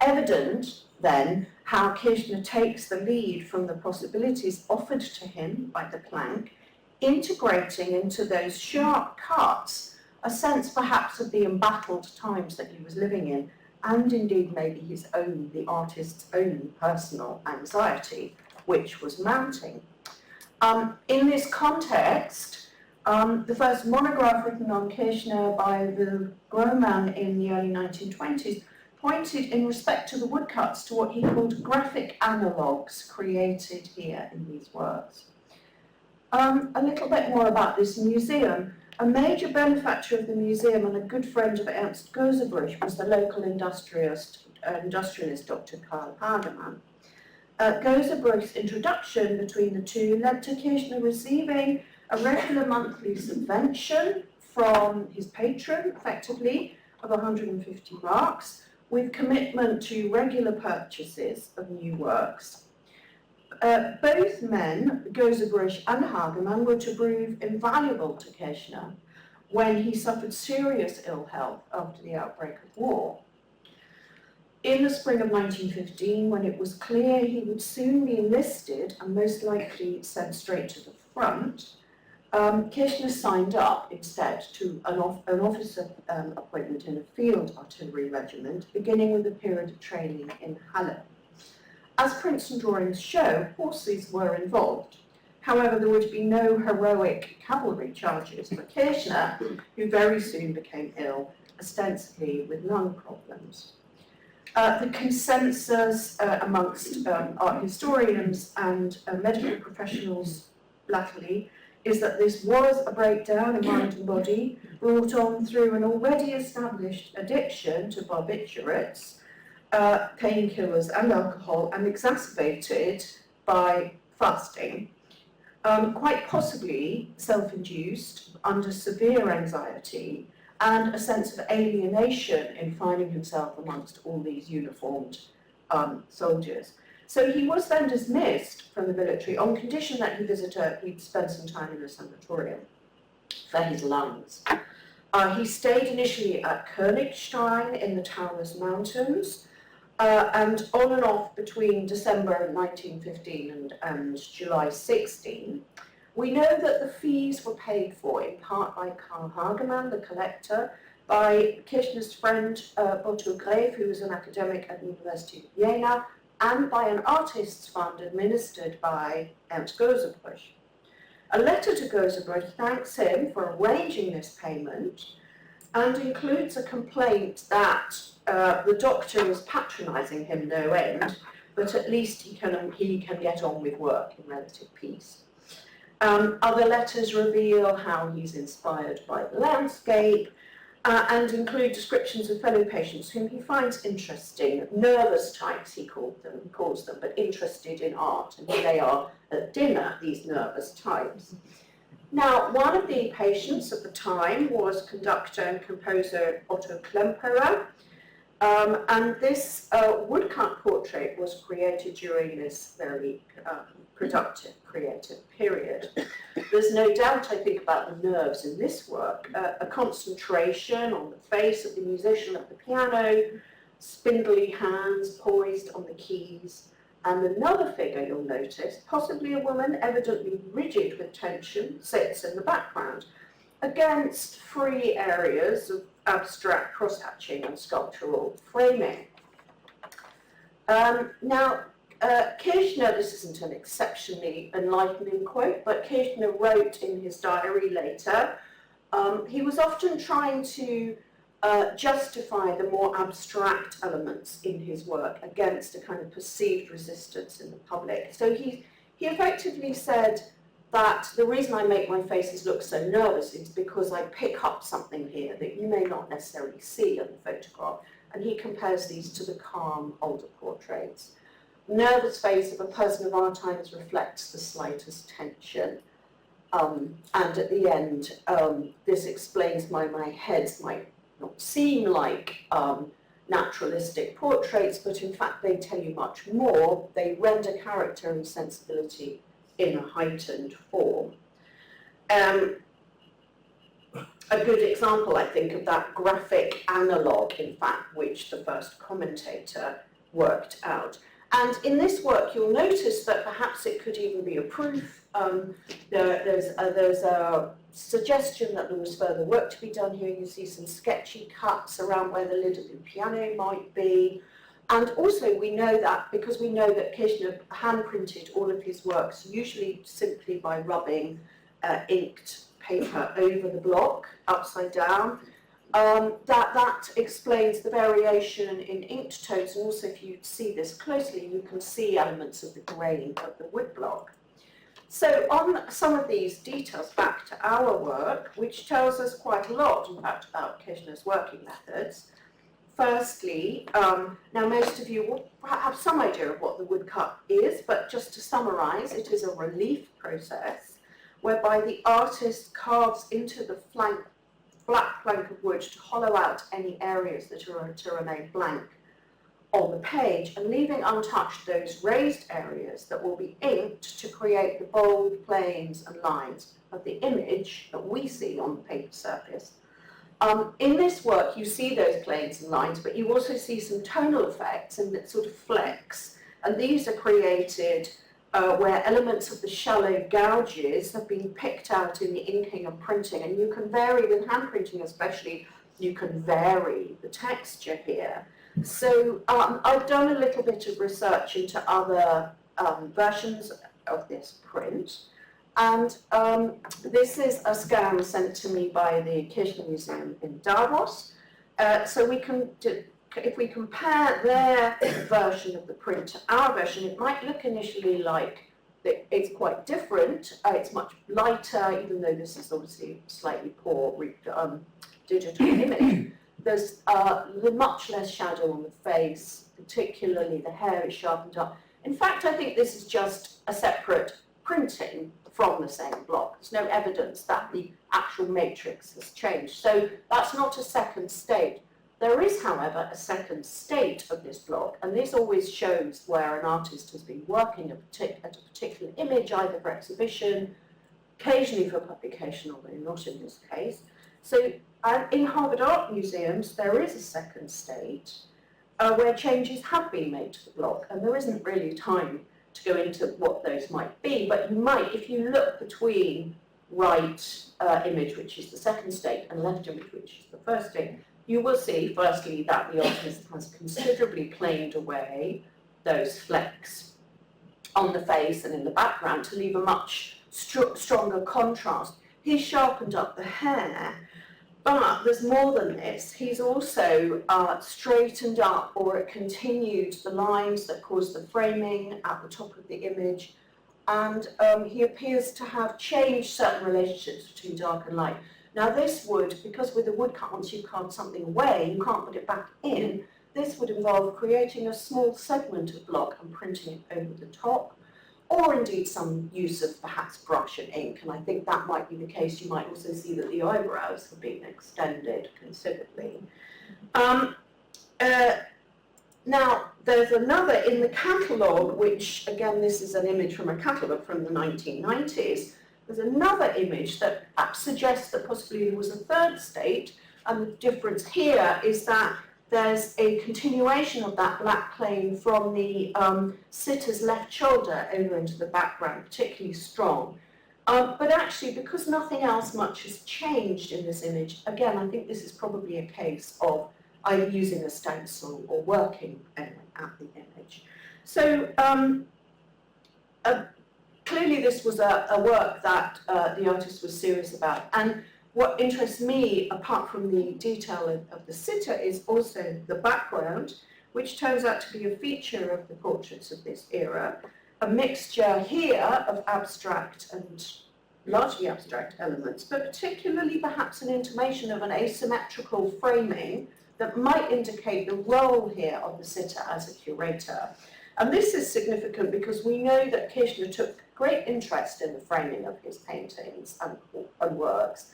Evident, then, how Kirchner takes the lead from the possibilities offered to him by the plank, integrating into those sharp cuts a sense perhaps of the embattled times that he was living in, and indeed maybe his own, the artist's own personal anxiety, which was mounting. In this context, the first monograph written on Kirchner by Will Grohmann in the early 1920s pointed in respect to the woodcuts to what he called graphic analogues created here in these works. A little bit more about this museum. A major benefactor of the museum and a good friend of Ernst Gosebruch was the local industrialist Dr. Karl Hagemann. Gosebruch's introduction between the two led to Kirchner receiving a regular monthly subvention from his patron, effectively, of 150 marks, with commitment to regular purchases of new works. Both men, Gosebruch and Hagemann, were to prove invaluable to Kirchner when he suffered serious ill health after the outbreak of war. In the spring of 1915, when it was clear he would soon be enlisted and most likely sent straight to the front, Kirchner signed up instead to an officer appointment in a field artillery regiment, beginning with a period of training in Halle. As prints and drawings show, horses were involved. However, there would be no heroic cavalry charges for Kirchner, who very soon became ill, ostensibly with lung problems. The consensus amongst art historians and medical professionals latterly is that this was a breakdown in mind and body brought on through an already established addiction to barbiturates, painkillers and alcohol, and exacerbated by fasting, quite possibly self-induced under severe anxiety and a sense of alienation in finding himself amongst all these uniformed soldiers. So he was then dismissed from the military on condition that he'd spend some time in a sanatorium for his lungs. He stayed initially at Königstein in the Taurus Mountains, and on and off between December 1915 and July 16, we know that the fees were paid for in part by Karl Hagemann, the collector, by Kirchner's friend Otto Greve, who was an academic at the University of Vienna, and by an artists' fund administered by Ernst Ludwig. A letter to Gosebruch thanks him for arranging this payment and includes a complaint that the doctor was patronising him no end, but at least he can get on with work in relative peace. Other letters reveal how he's inspired by the landscape and include descriptions of fellow patients whom he finds interesting, nervous types he calls them, but interested in art, and here they are at dinner, these nervous types. Now, one of the patients at the time was conductor and composer Otto Klemperer, and this woodcut portrait was created during this very productive creative period. There's no doubt, I think, about the nerves in this work, a concentration on the face of the musician at the piano, spindly hands poised on the keys, and another figure you'll notice, possibly a woman evidently rigid with tension, sits in the background, against free areas of abstract cross-hatching and sculptural framing. Kirchner, this isn't an exceptionally enlightening quote, but Kirchner wrote in his diary later, he was often trying to justify the more abstract elements in his work against a kind of perceived resistance in the public. So he effectively said that the reason I make my faces look so nervous is because I pick up something here that you may not necessarily see in the photograph, and he compares these to the calm older portraits. Nervous face of a person of our times reflects the slightest tension. And at the end, this explains why my heads might not seem like naturalistic portraits, but in fact they tell you much more. They render character and sensibility in a heightened form. A good example, I think, of that graphic analogue, in fact, which the first commentator worked out. And in this work, you'll notice that perhaps it could even be a proof. There's a suggestion that there was further work to be done here. You see some sketchy cuts around where the lid of the piano might be. And also we know that, because we know that Kirchner hand-printed all of his works, usually simply by rubbing inked paper over the block, upside down. That explains the variation in inked tones, and also if you see this closely, you can see elements of the grain of the woodblock. So on some of these details, back to our work, which tells us quite a lot, in fact, about Kirchner's working methods. Firstly, now most of you will have some idea of what the woodcut is, but just to summarise, it is a relief process whereby the artist carves into the black plank of wood to hollow out any areas that are to remain blank on the page, and leaving untouched those raised areas that will be inked to create the bold planes and lines of the image that we see on the paper surface. In this work, you see those planes and lines, but you also see some tonal effects and that sort of flex, and these are created where elements of the shallow gouges have been picked out in the inking and printing, and you can vary, with hand printing especially, you can vary the texture here. So I've done a little bit of research into other versions of this print, and this is a scan sent to me by the Kirchner Museum in Davos. So we can if we compare their version of the print to our version, it might look initially like it's quite different. It's much lighter, even though this is obviously slightly poor digital image. There's much less shadow on the face, particularly the hair is sharpened up. In fact, I think this is just a separate printing from the same block. There's no evidence that the actual matrix has changed. So that's not a second state. There is, however, a second state of this block, and this always shows where an artist has been working at a particular image, either for exhibition, occasionally for publication, although not in this case. So in Harvard Art Museums, there is a second state, where changes have been made to the block, and there isn't really time to go into what those might be, but you might, if you look between right image, which is the second state, and left image, which is the first state, you will see, firstly, that the artist has considerably planed away those flecks on the face and in the background to leave a much stronger contrast. He's sharpened up the hair, but there's more than this. He's also straightened up or continued the lines that cause the framing at the top of the image, and he appears to have changed certain relationships between dark and light. Now this would, because with a woodcut, once you carve something away, you can't put it back in, this would involve creating a small segment of block and printing it over the top, or indeed some use of perhaps brush and ink, and I think that might be the case. You might also see that the eyebrows have been extended considerably. Now, there's another in the catalogue, which, again, this is an image from a catalogue from the 1990s. There's another image that suggests that possibly there was a third state, and the difference here is that there's a continuation of that black plane from the sitter's left shoulder over into the background, particularly strong. But actually, because nothing else much has changed in this image, again, I think this is probably a case of either using a stencil or working at the image. So clearly this was a work that the artist was serious about. And what interests me, apart from the detail of the sitter, is also the background, which turns out to be a feature of the portraits of this era. A mixture here of abstract and largely abstract elements, but particularly perhaps an intimation of an asymmetrical framing that might indicate the role here of the sitter as a curator. And this is significant because we know that Kirchner took great interest in the framing of his paintings and works.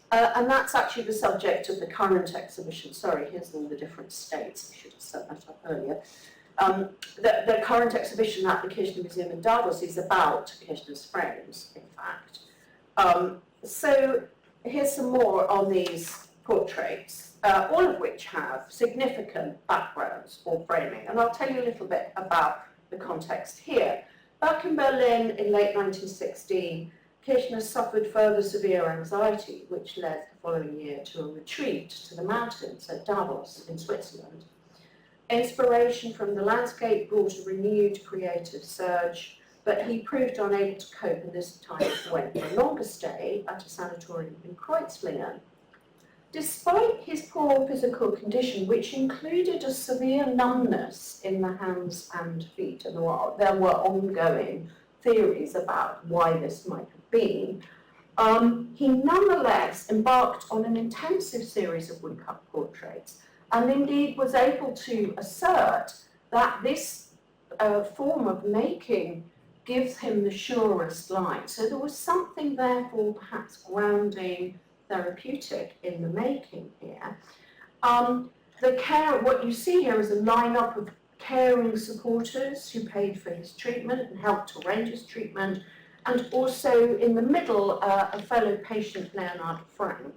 And that's actually the subject of the current exhibition. Sorry, here's all the different states. I should have set that up earlier. The current exhibition at the Kirchner Museum in Davos is about Kirchner's frames, in fact. So here's some more on these portraits, all of which have significant backgrounds or framing. And I'll tell you a little bit about the context here. Back in Berlin in late 1916, Kirchner suffered further severe anxiety, which led the following year to a retreat to the mountains at Davos in Switzerland. Inspiration from the landscape brought a renewed creative surge, but he proved unable to cope, and this time went for a longer stay at a sanatorium in Kreuzlingen. Despite his poor physical condition, which included a severe numbness in the hands and feet, and there were ongoing theories about why this might have been, he nonetheless embarked on an intensive series of woodcut portraits, and indeed was able to assert that this form of making gives him the surest light. So there was something therefore perhaps grounding, therapeutic in the making here. What you see here is a lineup of caring supporters who paid for his treatment and helped to arrange his treatment, and also in the middle a fellow patient, Leonard Frank.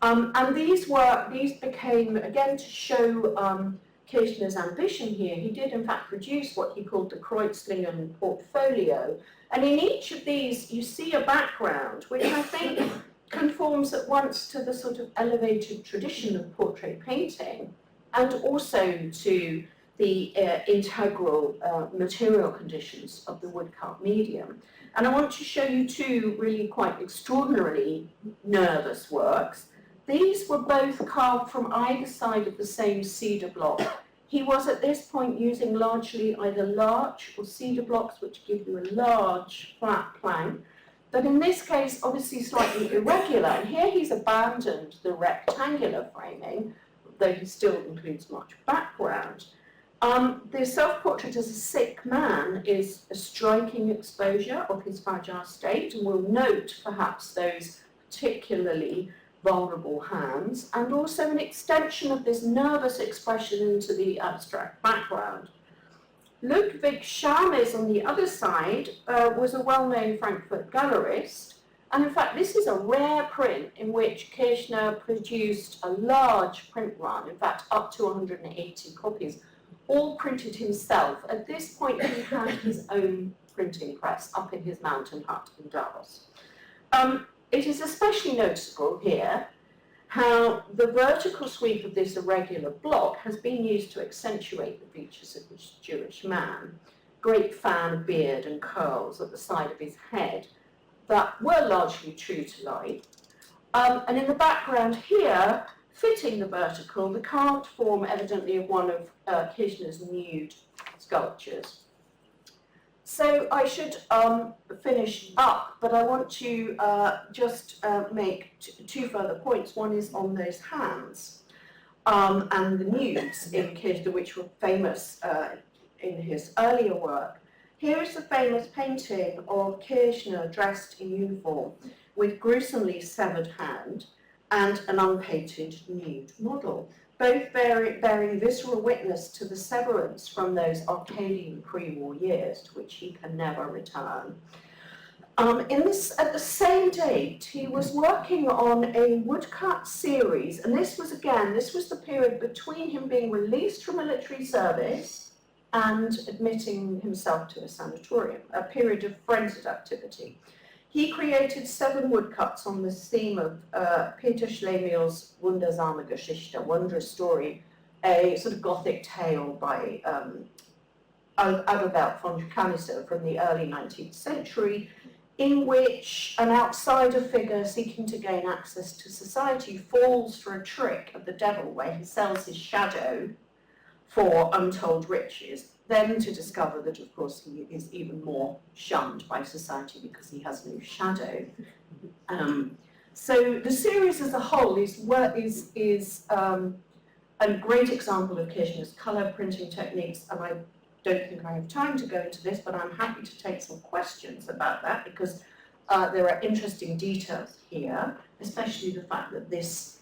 And these became, again, to show Kirchner's ambition here. He did in fact produce what he called the Kreuzlingen portfolio, and in each of these you see a background which I think conforms at once to the sort of elevated tradition of portrait painting and also to the integral material conditions of the woodcut medium. And I want to show you two really quite extraordinarily nervous works. These were both carved from either side of the same cedar block. He was at this point using largely either larch or cedar blocks, which give you a large flat plank, but in this case obviously slightly irregular. And here he's abandoned the rectangular framing, though he still includes much background. The self-portrait as a sick man is a striking exposure of his fragile state, and we'll note perhaps those particularly vulnerable hands, and also an extension of this nervous expression into the abstract background. Ludwig Shearman on the other side was a well-known Frankfurt gallerist And in fact, this is a rare print in which Kirchner produced a large print run, in fact, up to 180 copies, all printed himself. At this point, he had his own printing press up in his mountain hut in Davos. It is especially noticeable here how the vertical sweep of this irregular block has been used to accentuate the features of this Jewish man. Great fan of beard and curls at the side of his head that were largely true to life. And in the background here, fitting the vertical, the carved form evidently of one of Kirchner's nude sculptures. So I should finish up, but I want to just make two further points. One is on those hands and the nudes in Kirchner, which were famous in his earlier work. Here is the famous painting of Kirchner dressed in uniform with gruesomely severed hand and an unpainted nude model, both bearing visceral witness to the severance from those Arcadian pre-war years to which he can never return. At the same date, he was working on a woodcut series, and this was the period between him being released from military service and admitting himself to a sanatorium, a period of frenzied activity. He created 7 woodcuts on the theme of Peter Schlegel's Wundersame Geschichte, Wondrous Story, a sort of Gothic tale by Adalbert von Canister from the early 19th century, in which an outsider figure seeking to gain access to society falls for a trick of the devil where he sells his shadow for untold riches, then to discover that, of course, he is even more shunned by society because he has no shadow. So the series as a whole is a great example of Kirchner's colour printing techniques, and I don't think I have time to go into this, but I'm happy to take some questions about that because there are interesting details here, especially the fact that this,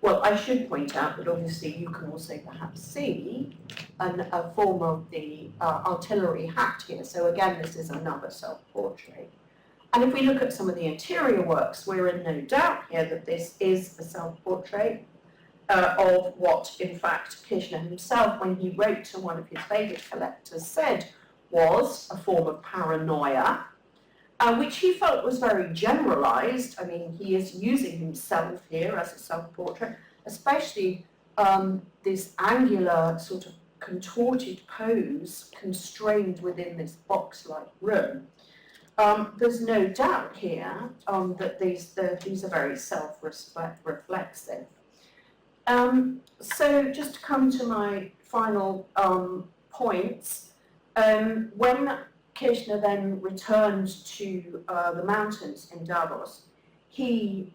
well, I should point out that obviously you can also perhaps see a form of the artillery hat here. So again, this is another self-portrait. And if we look at some of the interior works, we're in no doubt here that this is a self-portrait of what, in fact, Kirchner himself, when he wrote to one of his favourite collectors, said was a form of paranoia, which he felt was very generalised. I mean, he is using himself here as a self-portrait, especially this angular sort of contorted pose constrained within this box-like room. There's no doubt here that these are very self-reflexive. So just to come to my final points, when Kirchner then returned to the mountains in Davos, he,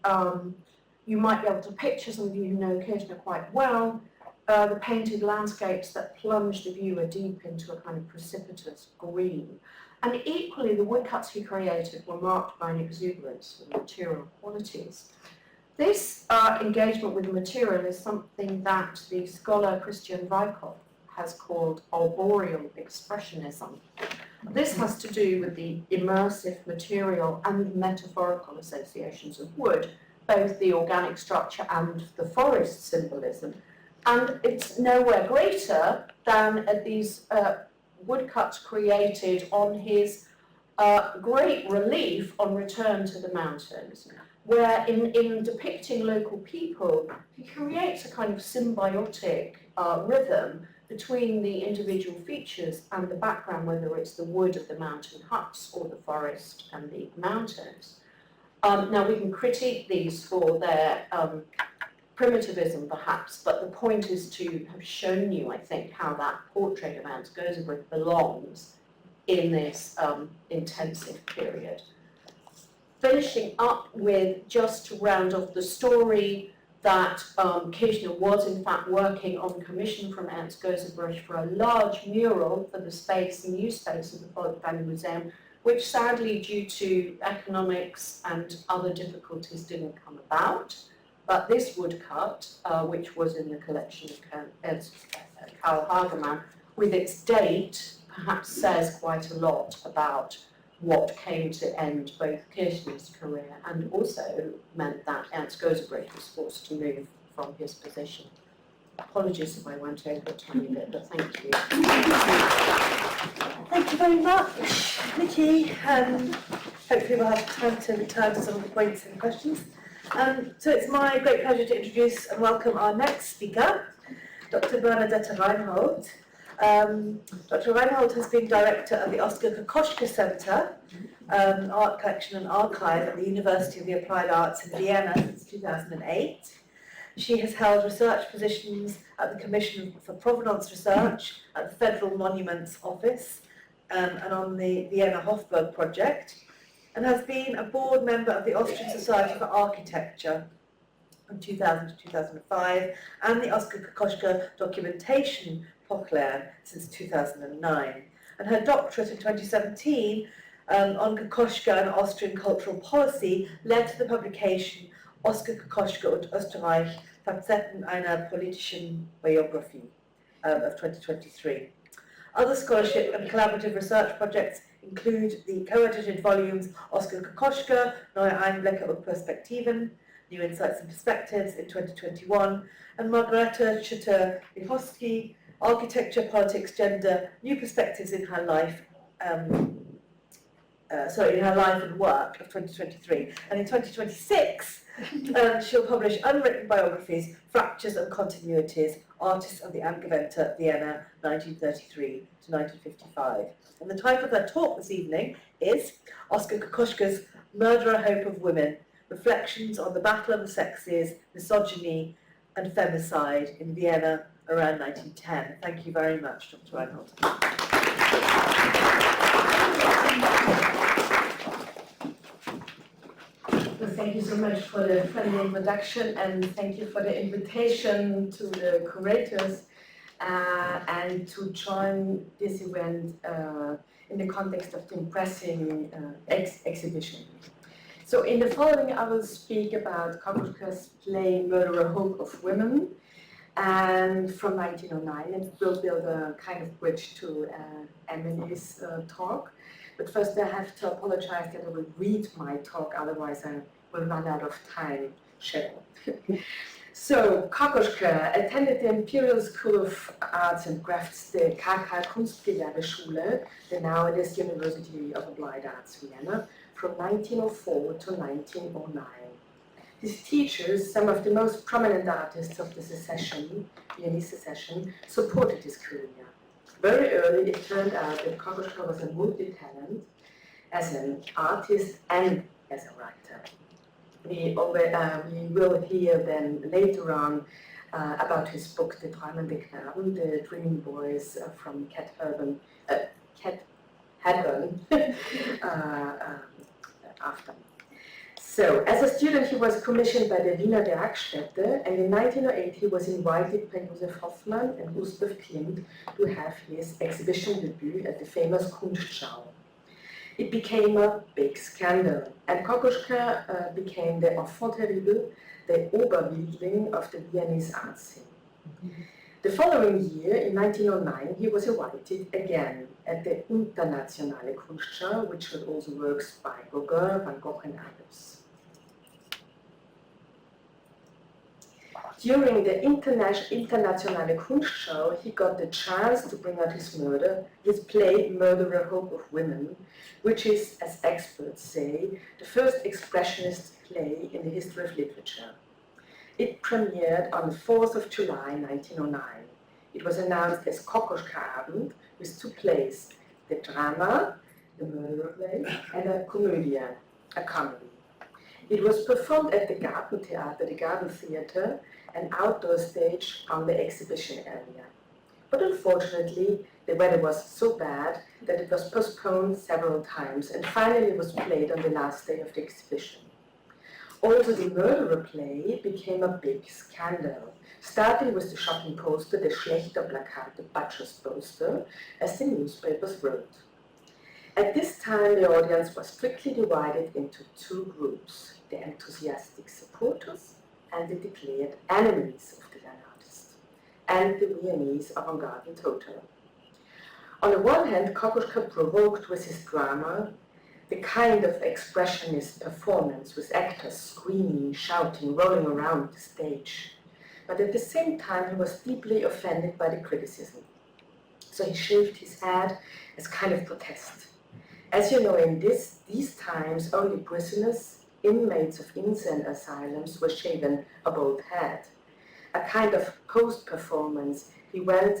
you might be able to picture, some of you who know Kirchner quite well, the painted landscapes that plunge the viewer deep into a kind of precipitous green. And equally, the woodcuts he created were marked by an exuberance of material qualities. This engagement with the material is something that the scholar Christian Weikhoff has called arboreal expressionism. This has to do with the immersive material and metaphorical associations of wood, both the organic structure and the forest symbolism. And it's nowhere greater than at these woodcuts created on his great relief on Return to the Mountains, where in depicting local people, he creates a kind of symbiotic rhythm between the individual features and the background, whether it's the wood of the mountain huts or the forest and the mountains. Now we can critique these for their primitivism perhaps, but the point is to have shown you, I think, how that portrait of Ernst Ludwig belongs in this intensive period. Finishing up with, just to round off the story, that Kirchner was in fact working on commission from Ernst Gosebruch for a large mural for the new space of the Folk Valley Museum, which sadly, due to economics and other difficulties, didn't come about. But this woodcut, which was in the collection of Karl Hagemann, with its date, perhaps says quite a lot about what came to end both Kirchner's career and also meant that Ernst Ludwig was forced to move from his position. Apologies if I went over a tiny bit, but thank you. Thank you very much, Nikki. Hopefully we'll have time to return to some of the points and questions. So it's my great pleasure to introduce and welcome our next speaker, Dr. Bernadette Reinhold. Dr. Reinhold has been director of the Oskar Kokoschka Center, Art Collection and Archive at the University of the Applied Arts in Vienna since 2008. She has held research positions at the Commission for Provenance Research at the Federal Monuments Office and on the Vienna Hofburg project, and has been a board member of the Austrian Society for Architecture from 2000 to 2005 and the Oskar Kokoschka Documentation Populaire since 2009. And her doctorate in 2017 on Kokoschka and Austrian cultural policy led to the publication Oskar Kokoschka und Österreich, Facetten einer politischen Biographie of 2023. Other scholarship and collaborative research projects include the co-edited volumes Oskar Kokoschka, Neue Einblicke und Perspektiven, New Insights and Perspectives in 2021, and Margareta Schutter-Lichowski, Architecture, Politics, Gender, New Perspectives in Her Life, in Her Life and Work of 2023. And in 2026, she'll publish unwritten biographies, Fractures and Continuities, Artists of the Angewandte, Vienna, 1933 to 1955. And the title of her talk this evening is Oskar Kokoschka's Murderer Hope of Women, Reflections on the Battle of the Sexes, Misogyny and Femicide in Vienna around 1910. Thank you very much, Dr. Reinhold. Well, thank you so much for the friendly introduction, and thank you for the invitation to the curators and to join this event in the context of the impressive exhibition. So in the following I will speak about Kokoschka's play Murderer Hope of Women, and from 1909, and we'll build a kind of bridge to Emily's talk. But first I have to apologize that I will read my talk, otherwise I will run out of time schedule. So, Kokoschka attended the Imperial School of Arts and Crafts, the Karl Kunstgewerbeschule, the nowadays University of Applied Arts, Vienna, from 1904 to 1909. His teachers, some of the most prominent artists of the secession, Viennese secession, supported his career. Very early it turned out that Kokoschka was a multi-talent as an artist and as a writer. We will hear then later on about his book, The Träumende Knaben, the Dreaming Boys from Cat Hepburn after. So, as a student he was commissioned by the Wiener Werkstätte, and in 1908 he was invited by Josef Hoffmann and Gustav Klimt to have his exhibition debut at the famous Kunstschau. It became a big scandal, and Kokoschka became the enfant terrible, the Oberwildling of the Viennese art scene. The following year, in 1909, he was invited again at the Internationale Kunstschau, which had also works by Gauguin, Van Gogh and others. During the Internationale Kunstschau, he got the chance to bring out his play Murderer Hope of Women, which is, as experts say, the first expressionist play in the history of literature. It premiered on the 4th of July 1909. It was announced as Kokoschka Abend with two plays, the drama, the murder play, and a Komödie, a comedy. It was performed at the Gartentheater, the Garden Theatre, an outdoor stage on the exhibition area. But unfortunately, the weather was so bad that it was postponed several times and finally was played on the last day of the exhibition. Also, the murderer play became a big scandal, starting with the shocking poster, the Schlächterplakat, the butcher's poster, as the newspapers wrote. At this time, the audience was strictly divided into two groups, the enthusiastic supporters and the declared enemies of the young artist, and the Viennese avant-garde in total. On the one hand, Kokoschka provoked with his drama the kind of expressionist performance with actors screaming, shouting, rolling around the stage. But at the same time, he was deeply offended by the criticism. So he shaved his head as kind of protest. As you know, in these times, only prisoners, inmates of insane asylums, were shaven a bald head. A kind of post-performance, he went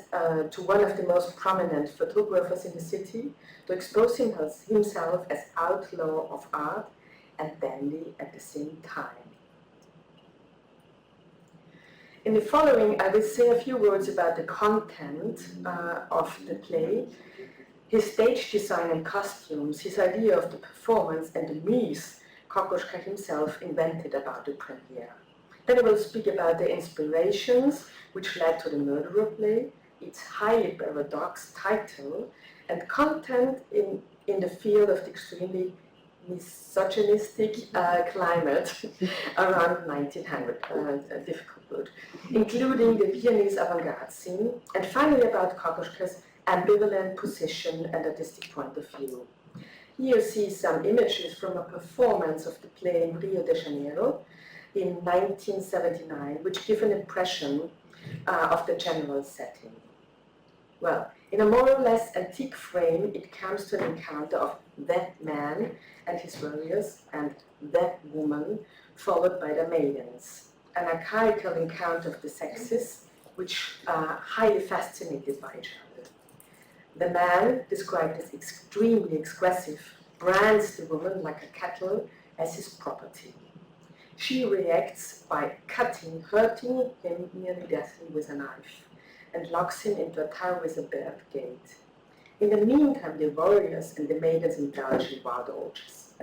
to one of the most prominent photographers in the city to expose himself as outlaw of art and dandy at the same time. In the following, I will say a few words about the content of the play, his stage design and costumes, his idea of the performance, and the myth Kokoschka himself invented about the premiere. Then I will speak about the inspirations which led to the Murderer play, its highly paradox title, and content in the field of the extremely misogynistic climate around 1900, difficult word, including the Viennese avant-garde scene, and finally about Kokoschka's ambivalent position and artistic point of view. Here you see some images from a performance of the play in Rio de Janeiro in 1979, which give an impression of the general setting. Well, in a more or less antique frame, it comes to an encounter of that man and his warriors and that woman, followed by the maidens. An archaical encounter of the sexes, which are highly fascinated by each other. The man, described as extremely expressive, brands the woman like a cattle as his property. She reacts by cutting, hurting him nearly deathly with a knife, and locks him into a tower with a barred gate. In the meantime, the warriors and the maidens indulge in wild orgies.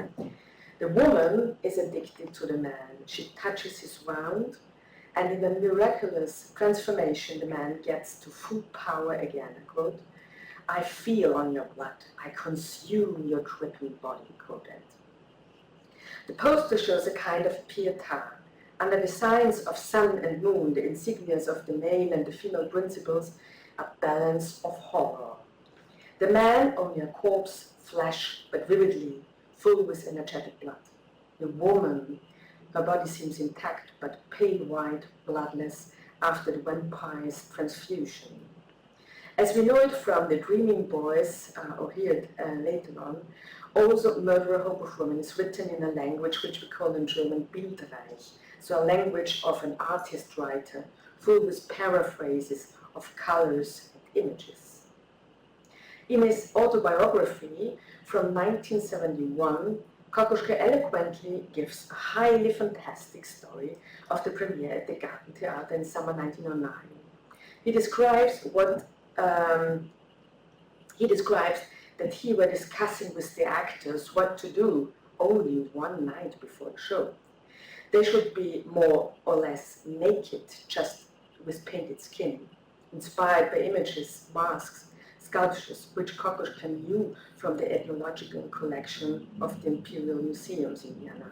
The woman is addicted to the man. She touches his wound, and in a miraculous transformation, the man gets to full power again. Quote, "I feel on your blood, I consume your dripping body," quoted. The poster shows a kind of pietà. Under the signs of sun and moon, the insignias of the male and the female principles, a balance of horror. The man, only a corpse, flesh, but vividly, full with energetic blood. The woman, her body seems intact, but pale white, bloodless, after the vampire's transfusion. As we know it from the Dreaming Boys, or hear it later on, also Murderer Woman is written in a language which we call in German Bildreich, so a language of an artist writer, full with paraphrases of colors and images. In his autobiography from 1971, Kokoschka eloquently gives a highly fantastic story of the premiere at the Gartentheater in summer 1909. He describes that he were discussing with the actors what to do only one night before the show. They should be more or less naked, just with painted skin, inspired by images, masks, sculptures, which Kokoschka knew from the ethnological collection of the Imperial Museums in Vienna.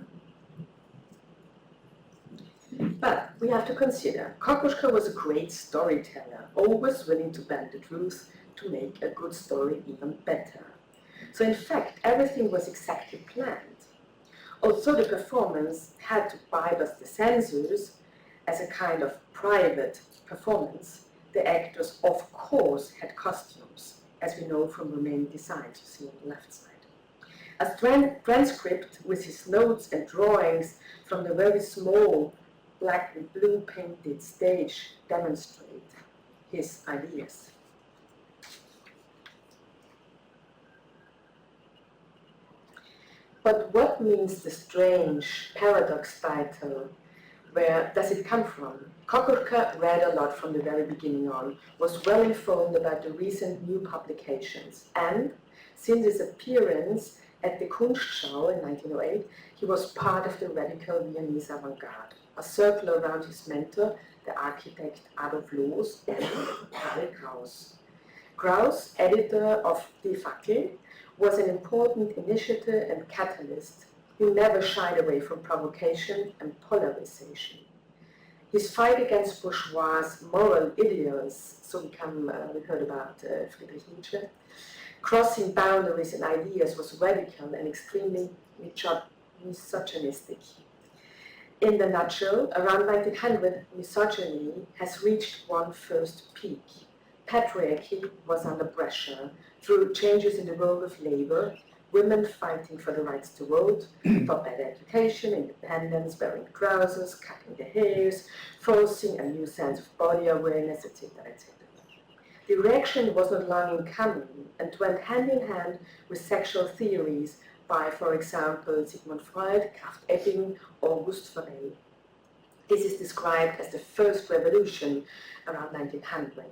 But we have to consider, Kokoschka was a great storyteller, always willing to bend the truth to make a good story even better. So in fact, everything was exactly planned. Although the performance had to bypass the censors as a kind of private performance, the actors of course had costumes, as we know from Romanian designs you see on the left side. A transcript with his notes and drawings from the very small black and blue painted stage demonstrate his ideas. But what means the strange paradox title? Where does it come from? Kokoschka read a lot from the very beginning on, was well informed about the recent new publications, and since his appearance at the Kunstschau in 1908, he was part of the radical Viennese avant-garde, a circle around his mentor, the architect Adolf Loos and Karl Kraus. Kraus, editor of Die Fackel, was an important initiator and catalyst who never shied away from provocation and polarization. His fight against bourgeois moral ideals, we heard about Friedrich Nietzsche, crossing boundaries and ideas was radical and extremely misogynistic. In the nutshell, around 1900, misogyny has reached one first peak. Patriarchy was under pressure through changes in the role of labor, women fighting for the rights to vote, for better education, independence, wearing trousers, cutting their hairs, forcing a new sense of body awareness, etc., etc. The reaction was not long in coming and went hand in hand with sexual theories by, for example, Sigmund Freud, Krafft Ebing, or August Forel. This is described as the first revolution around 1900.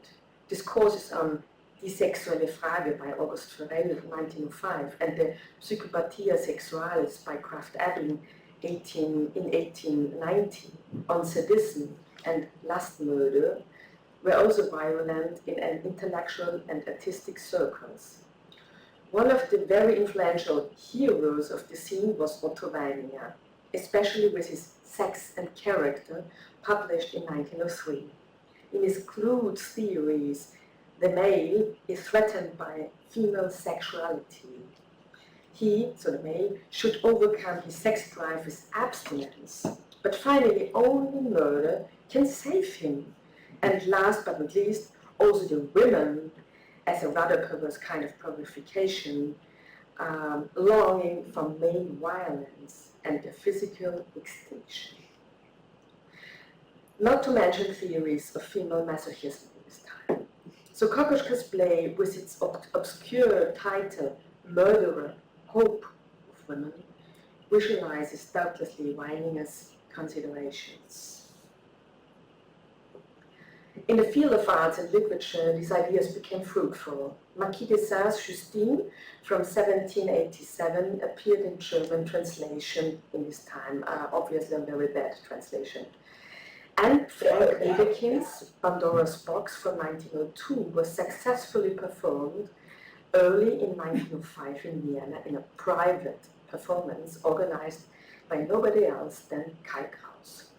Discourses on Die sexuelle Frage by August Forel in 1905 and the Psychopathia Sexualis by Krafft Ebing in 1890 on sadism and Lustmurder were also violent in intellectual and artistic circles. One of the very influential heroes of the scene was Otto Weininger, especially with his Sex and Character, published in 1903. In his crude theories, the male is threatened by female sexuality. He, so the male, should overcome his sex drive with abstinence, but finally only murder can save him. And last but not least, also the women, as a rather perverse kind of purification, longing for male violence and the physical extinction. Not to mention theories of female masochism in this time. So Kokoschka's play, with its obscure title, Murderer, Hope of Women, visualizes doubtlessly Weininger's considerations. In the field of arts and literature, these ideas became fruitful. Marquis de Saint-Justine from 1787 appeared in German translation in this time, obviously a very bad translation. And Frank Wedekind's Pandora's Box from 1902 was successfully performed early in 1905 in Vienna in a private performance organized by nobody else than Kalkhaus.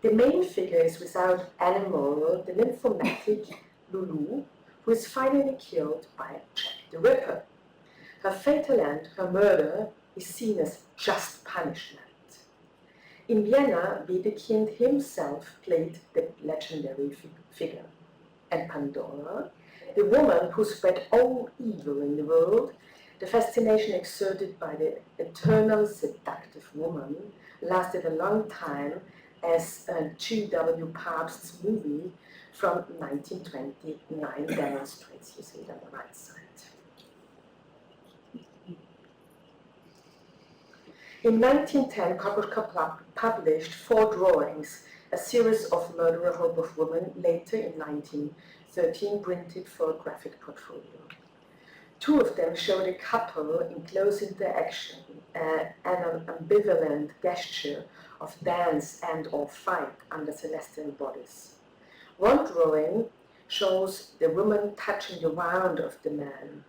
The main figure is without animal, the nymphomatic Lulu, who is finally killed by Jack the Ripper. Her fatal end, her murder, is seen as just punishment. In Vienna, Wedekind himself played the legendary figure. And Pandora, the woman who spread all evil in the world, the fascination exerted by the eternal seductive woman, lasted a long time, as G.W. Pabst's movie from 1929 demonstrates. You see it on the right side. In 1910, Kokoschka published 4 drawings, a series of Murderer, Hope of Woman, later in 1913 printed for a graphic portfolio. 2 of them showed a couple in close interaction, an ambivalent gesture of dance and or fight under celestial bodies. One drawing shows the woman touching the round of the man.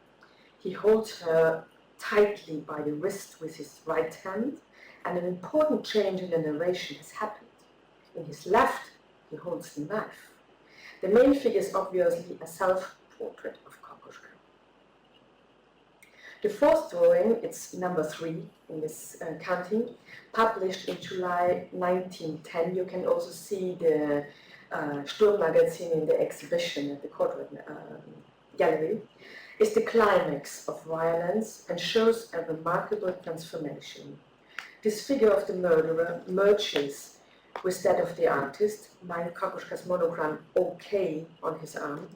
He holds her tightly by the wrist with his right hand, and an important change in the narration has happened. In his left, he holds the knife. The main figure is obviously a self-portrait of Kokoschka. The 4th drawing, it's number 3 in this counting, published in July 1910. You can also see the Sturm magazine in the exhibition at the Courtauld Gallery, is the climax of violence and shows a remarkable transformation. This figure of the murderer merges with that of the artist, mind Kokoschka's monogram OK on his arm,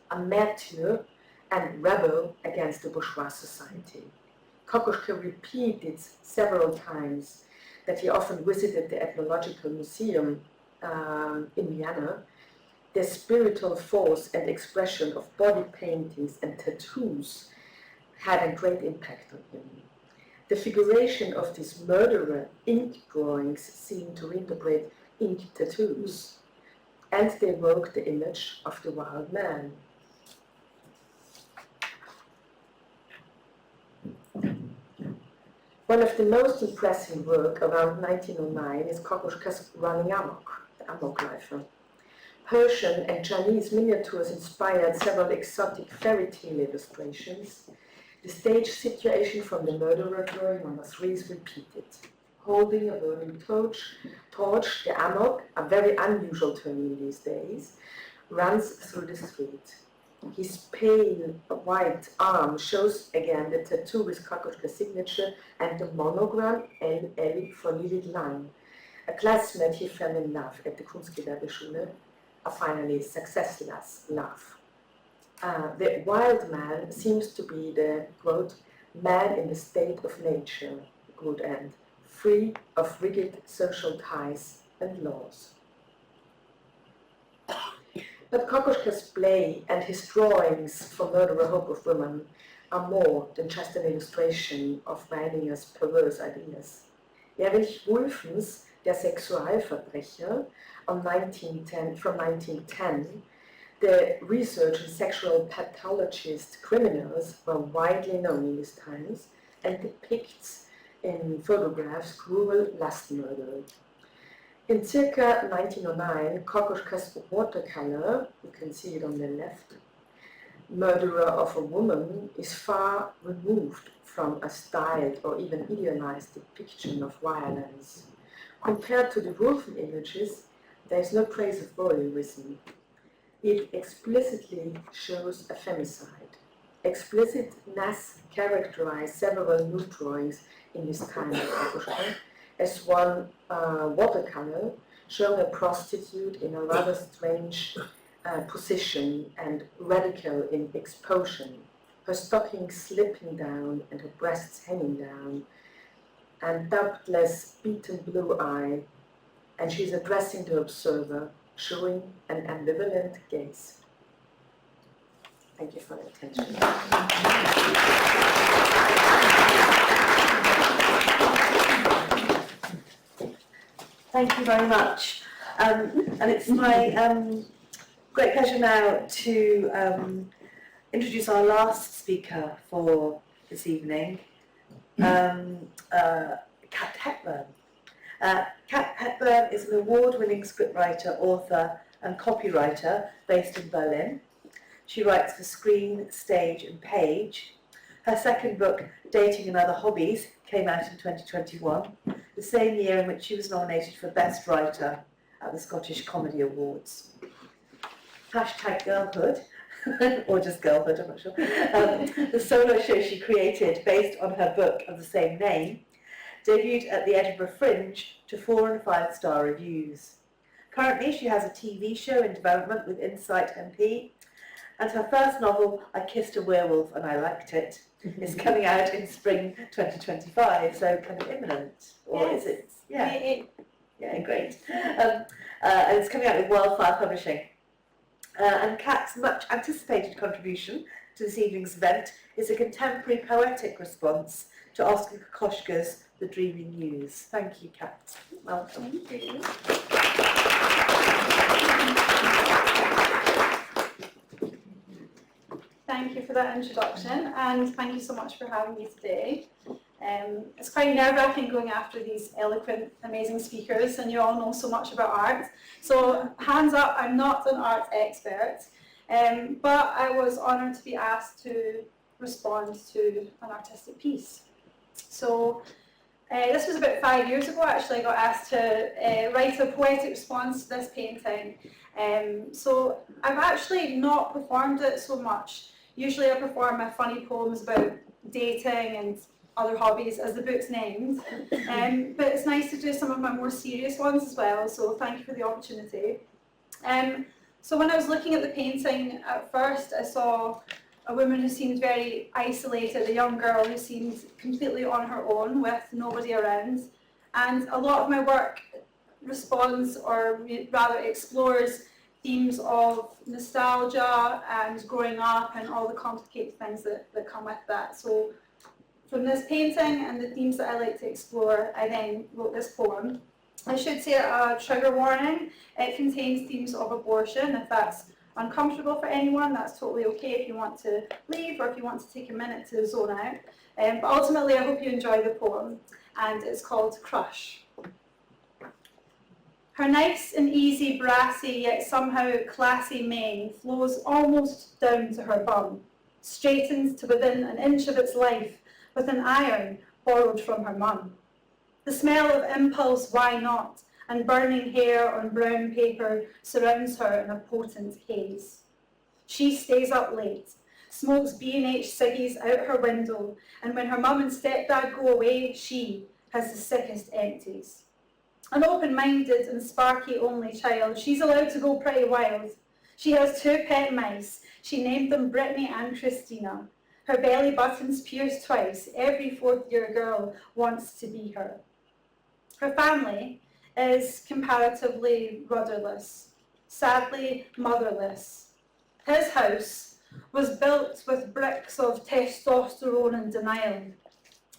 a martyr and rebel against the bourgeois society. Kokoschka repeated several times that he often visited the Ethnological Museum in Vienna. The spiritual force and expression of body paintings and tattoos had a great impact on him. The figuration of these murderer ink drawings seem to reinterpret ink tattoos, and they evoke the image of the wild man. One of the most impressive work around 1909 is Kokoschka's Running Amok, the Amok Lifer. Persian and Chinese miniatures inspired several exotic fairy tale illustrations, The stage situation from the murderer drawing number 3 is repeated. Holding a burning torch, the amok, a very unusual term in these days, runs through the street. His pale white arm shows again the tattoo with Kokoschka's signature and the monogram LL for needed line. A classmate he fell in love at the Kunstgewerbeschule, a finally successless love. The wild man seems to be the, quote, man in the state of nature, good end, free of rigid social ties and laws. But Kokoschka's play and his drawings for Murderer Hope of Women are more than just an illustration of Meininger's perverse ideas. Erich Wulffens Der Sexualverbrecher from 1910, the research in sexual pathologist criminals were widely known in these times and depicts in photographs cruel lust murder. In circa 1909, Kokoschka's watercolor, you can see it on the left, Murderer of a Woman, is far removed from a styled or even idealized depiction of violence. Compared to the Wulffen images, there is no trace of voyeurism. It explicitly shows a femicide. Explicitness characterized several nude drawings in this time of Kokoschka, as one watercolor showing a prostitute in a rather strange position and radical in exposure, her stockings slipping down and her breasts hanging down, and doubtless beaten blue eye, and she's addressing the observer, showing an ambivalent gaze. Thank you for your attention. Thank you very much. And it's my great pleasure now to introduce our last speaker for this evening, Kat Hepburn. Kat Hepburn is an award-winning scriptwriter, author and copywriter based in Berlin. She writes for Screen, Stage and Page. Her second book, Dating and Other Hobbies, came out in 2021, the same year in which she was nominated for Best Writer at the Scottish Comedy Awards. Hashtag Girlhood, or just Girlhood, I'm not sure. The solo show she created based on her book of the same name debuted at the Edinburgh Fringe to 4 and 5-star reviews. Currently she has a TV show in development with Insight MP, and her first novel, I Kissed a Werewolf and I Liked It, is coming out in spring 2025, so kind of imminent, or Yes. is it? Yeah, great. And it's coming out with Wildfire Publishing. And Kat's much anticipated contribution to this evening's event is a contemporary poetic response to Oskar Kokoschka's The Dreaming Muse. Thank you, Kat. Welcome. Thank you. Thank you for that introduction, and thank you so much for having me today. It's quite nerve-wracking going after these eloquent, amazing speakers, and you all know so much about art. So, hands up, I'm not an art expert, but I was honoured to be asked to respond to an artistic piece. So, this was about 5 years ago, actually. I got asked to write a poetic response to this painting. So, I've actually not performed it so much. Usually I perform my funny poems about dating and other hobbies, as the book's named. But it's nice to do some of my more serious ones as well, so thank you for the opportunity. So when I was looking at the painting at first, I saw a woman who seemed very isolated, a young girl who seemed completely on her own with nobody around. And a lot of my work responds, or rather explores, themes of nostalgia and growing up and all the complicated things that come with that. So from this painting and the themes that I like to explore, I then wrote this poem. I should say a trigger warning. It contains themes of abortion. If that's uncomfortable for anyone, that's totally okay if you want to leave or if you want to take a minute to zone out. But ultimately, I hope you enjoy the poem, and it's called Crush. Her nice and easy, brassy, yet somehow classy mane flows almost down to her bum. straightened to within an inch of its life with an iron borrowed from her mum. The smell of impulse, why not, and burning hair on brown paper surrounds her in a potent haze. She stays up late, smokes B&H ciggies out her window, and when her mum and stepdad go away, she has the sickest empties. An open-minded and sparky only child, she's allowed to go pretty wild. She has 2 pet mice. She named them Brittany and Christina. Her belly buttons pierced twice. Every 4th-year girl wants to be her. Her family is comparatively rudderless, sadly motherless. His house was built with bricks of testosterone and denial.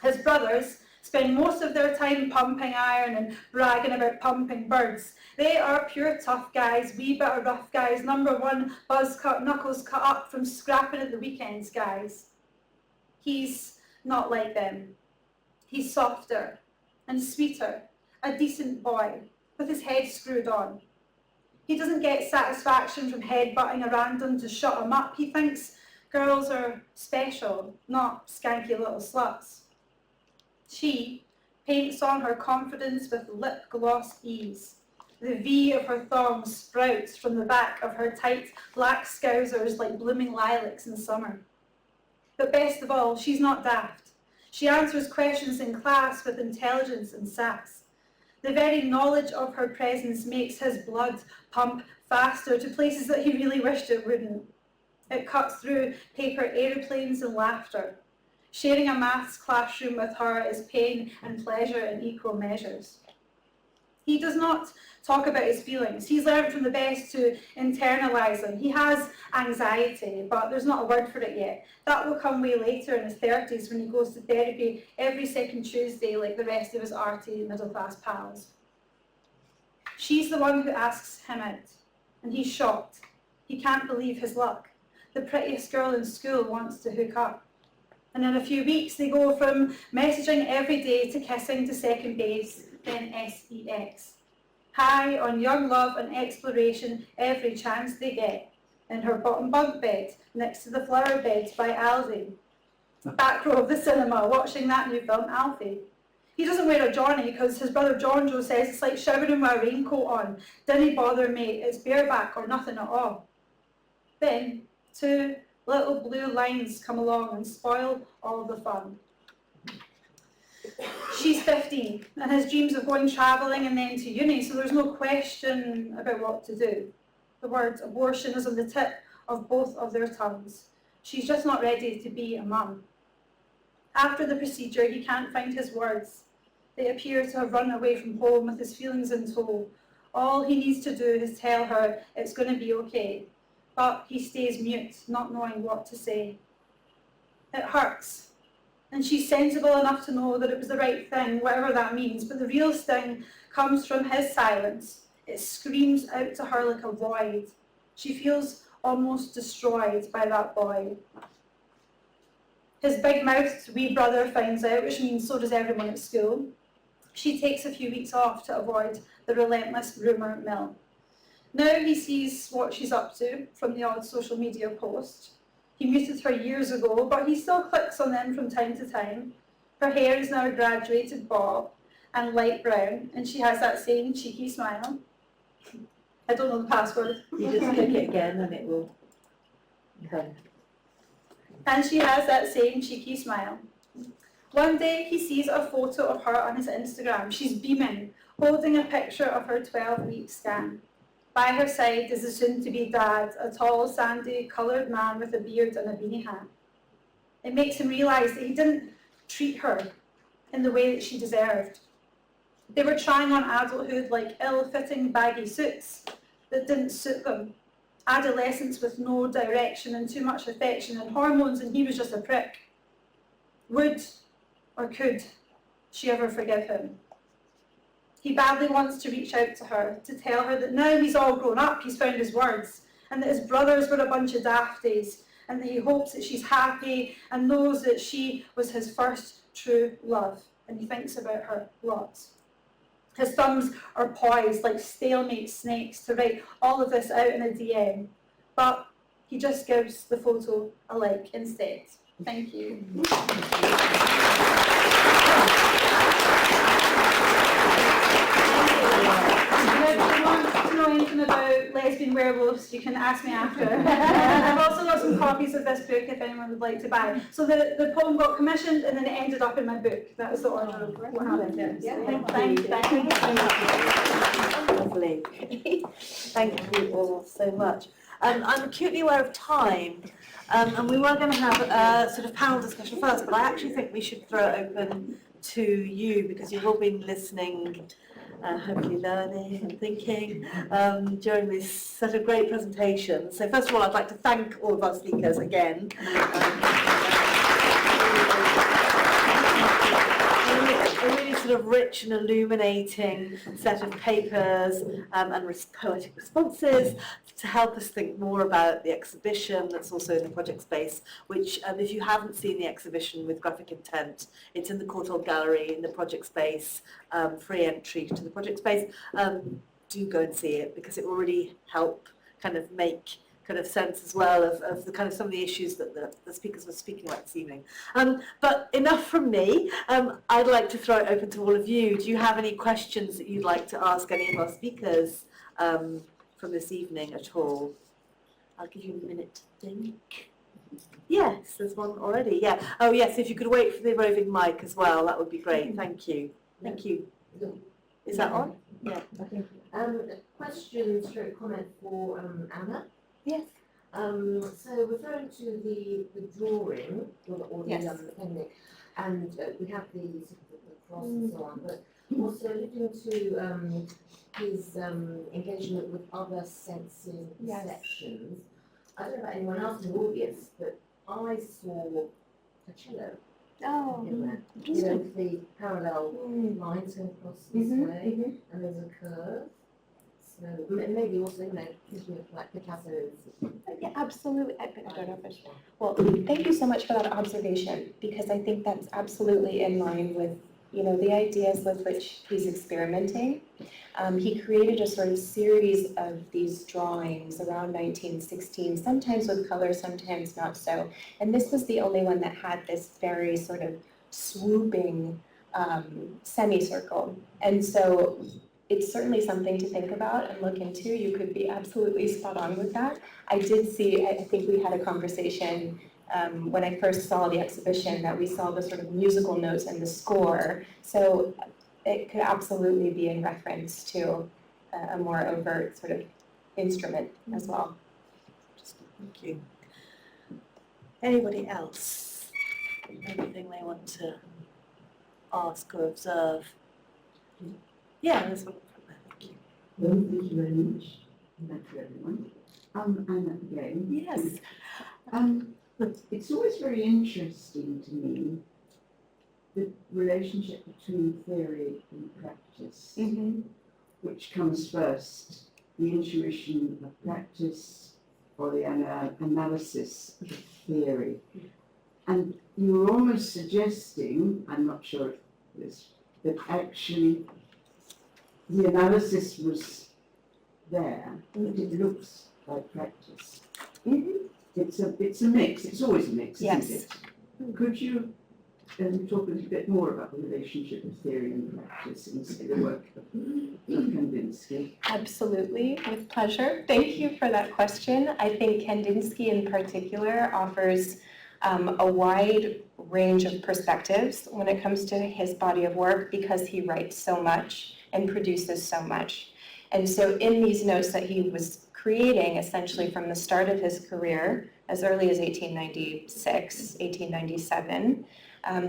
His brothers spend most of their time pumping iron and bragging about pumping birds. They are pure tough guys, wee bit of rough guys, #1 buzz cut, knuckles cut up from scrapping at the weekends guys. He's not like them. He's softer and sweeter, a decent boy, with his head screwed on. He doesn't get satisfaction from headbutting a random to shut him up. He thinks girls are special, not skanky little sluts. She paints on her confidence with lip gloss ease. The V of her thong sprouts from the back of her tight black skousers like blooming lilacs in summer. But best of all, she's not daft. She answers questions in class with intelligence and sass. The very knowledge of her presence makes his blood pump faster to places that he really wished it wouldn't. It cuts through paper aeroplanes and laughter. Sharing a maths classroom with her is pain and pleasure in equal measures. He does not talk about his feelings. He's learned from the best to internalise them. He has anxiety, but there's not a word for it yet. That will come way later in his 30s when he goes to therapy every second Tuesday like the rest of his arty middle-class pals. She's the one who asks him out, and he's shocked. He can't believe his luck. The prettiest girl in school wants to hook up. And in a few weeks, they go from messaging every day to kissing to second base, then sex. High on young love and exploration every chance they get. In her bottom bunk bed, next to the flower bed by Aldi. Back row of the cinema, watching that new film, Alfie. He doesn't wear a Johnny because his brother John Joe says it's like showering with a raincoat on. Didn't bother mate, it's bareback or nothing at all. Then, 2 little blue lines come along and spoil all the fun. She's 15 and has dreams of going travelling and then to uni, so there's no question about what to do. The word abortion is on the tip of both of their tongues. She's just not ready to be a mum. After the procedure, he can't find his words. They appear to have run away from home with his feelings in tow. All he needs to do is tell her it's going to be okay. But he stays mute, not knowing what to say. It hurts. And she's sensible enough to know that it was the right thing, whatever that means. But the real sting comes from his silence. It screams out to her like a void. She feels almost destroyed by that boy. His big-mouthed wee brother finds out, which means so does everyone at school. She takes a few weeks off to avoid the relentless rumour mill. Now he sees what she's up to from the odd social media post. He muted her years ago, but he still clicks on them from time to time. Her hair is now a graduated bob and light brown, and she has that same cheeky smile. I don't know the password. You just click it again and it will come. And she has that same cheeky smile. One day he sees a photo of her on his Instagram. She's beaming, holding a picture of her 12-week scan. By her side is a soon-to-be dad, a tall, sandy, coloured man with a beard and a beanie hat. It makes him realise that he didn't treat her in the way that she deserved. They were trying on adulthood like ill-fitting baggy suits that didn't suit them. Adolescence with no direction and too much affection and hormones, and he was just a prick. Would, or could, she ever forgive him? He badly wants to reach out to her, to tell her that now he's all grown up, he's found his words, and that his brothers were a bunch of dafties, and that he hopes that she's happy and knows that she was his first true love, and he thinks about her lots. His thumbs are poised like stalemate snakes to write all of this out in a DM, but He just gives the photo a like instead. Thank you. If you want to know anything about lesbian werewolves, you can ask me after. I've also got some copies of this book if anyone would like to buy. So the poem got commissioned and then it ended up in my book. That was the order of what happened there. Thank you. Lovely. Thank you all so much. I'm acutely aware of time, and we were going to have a sort of panel discussion first, but I actually think we should throw it open to you because you've all been listening, hopefully learning and thinking during this set of great presentations. So first of all, I'd like to thank all of our speakers again. A really sort of rich and illuminating set of papers and poetic responses to help us think more about the exhibition that's also in the project space, which if you haven't seen the exhibition with graphic intent, it's in the Courtauld Gallery in the project space, free entry to the project space. Do go and see it because it will really help kind of make kind of sense as well of the kind of some of the issues that the speakers were speaking about this evening. But enough from me. I'd like to throw it open to all of you. Do you have any questions that you'd like to ask any of our speakers from this evening at all? I'll give you a minute to think. Yes, there's one already. Yeah. Oh yes, if you could wait for the roving mic as well, that would be great. Thank you. Thank you. Is that on? Yeah. Okay. Question stroke comment for Anna. Yes. So referring to the drawing or the Yes. appendix, and we have the cross and so on, but also alluding to his engagement with other senses, Yes. perceptions. I don't know about anyone else in the audience, but I saw a cello Oh, in there. You know, the parallel lines going across this way, and there's a curve. So maybe also, you know, like Picasso's. yeah, absolutely. I don't know if it's, well, thank you so much for that observation, because I think that's absolutely in line with, you know, the ideas with which he's experimenting. He created a sort of series of these drawings around 1916, sometimes with color, sometimes not so. And this was the only one that had this very sort of swooping semicircle. And so it's certainly something to think about and look into. You could be absolutely spot on with that. I did see, I think we had a conversation when I first saw the exhibition that we saw the sort of musical notes and the score. So it could absolutely be in reference to a more overt sort of instrument as well. Thank you. Anybody else? Anything they want to ask or observe? Yeah, there's one from there. Thank you. Well, thank you very much. Thank you, everyone. Anna again. Yes. It's always very interesting to me the relationship between theory and practice. Which comes first, the intuition of practice or the analysis of theory? And you were almost suggesting, I'm not sure if this, that actually the analysis was there, but it looks like practice. It's a mix, it's always a mix, isn't it? Could you talk a little bit more about the relationship of theory and practice in the work of Kandinsky? Absolutely, with pleasure. Thank you for that question. I think Kandinsky in particular offers a wide range of perspectives when it comes to his body of work because he writes so much and produces so much. And so in these notes that he was creating essentially from the start of his career, as early as 1896, 1897,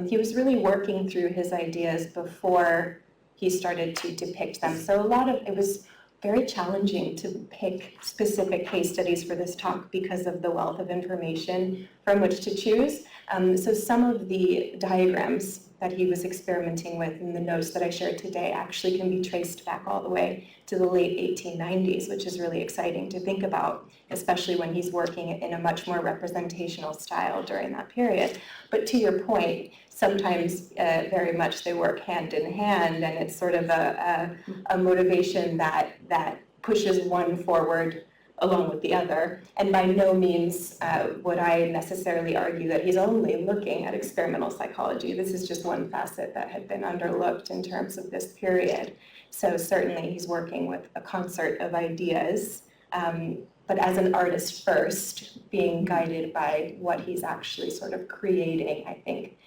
he was really working through his ideas before he started to depict them. So it was very challenging to pick specific case studies for this talk because of the wealth of information from which to choose. So some of the diagrams that he was experimenting with in the notes that I shared today actually can be traced back all the way to the late 1890s, which is really exciting to think about, especially when he's working in a much more representational style during that period. But to your point, sometimes very much they work hand in hand, and it's sort of a motivation that pushes one forward along with the other. And by no means would I necessarily argue that he's only looking at experimental psychology. This is just one facet that had been underlooked in terms of this period. So certainly he's working with a concert of ideas, but as an artist first, being guided by what he's actually sort of creating, I think,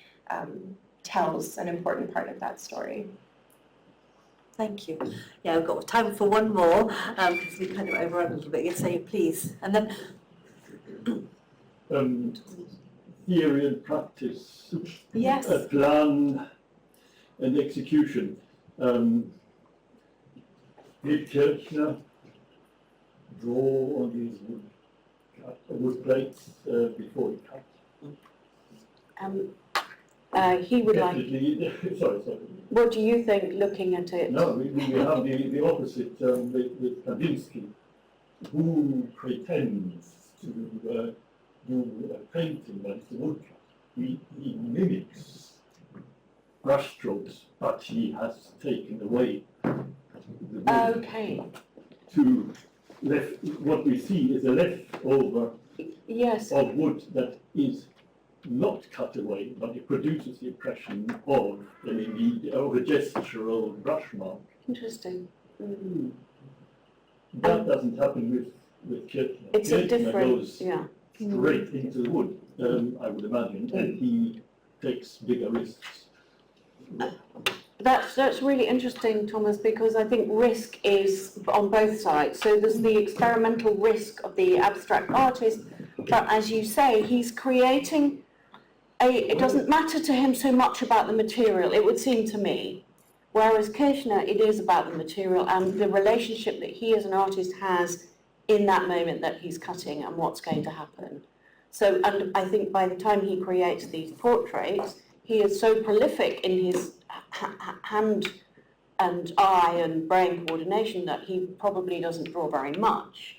tells an important part of that story. Thank you. Yeah, we've got time for one more, because we kind of overrun a little bit. Yes, say please. And then theory and practice, Yes. Plan and execution. Did Kirchner draw on his wood plates before he cut? He would like, Definitely, sorry. what do you think, looking at it? No, we have the opposite with Kandinsky, who pretends to do a painting like the woodcut. He mimics brushstrokes, but he has taken away the wood Okay, to left. What we see is a leftover yes, of wood that is not cut away, but it produces the impression of a gestural brush mark. interesting. That doesn't happen with Kirchner. It's a Kirchner different, goes yeah. straight into the wood, I would imagine, and he takes bigger risks. That's really interesting, Thomas, because I think risk is on both sides. So there's the experimental risk of the abstract artist, but as you say, he's creating it doesn't matter to him so much about the material, it would seem to me. Whereas Kirchner, it is about the material and the relationship that he as an artist has in that moment that he's cutting and what's going to happen. So, and I think by the time he creates these portraits, he is so prolific in his hand and eye and brain coordination that he probably doesn't draw very much.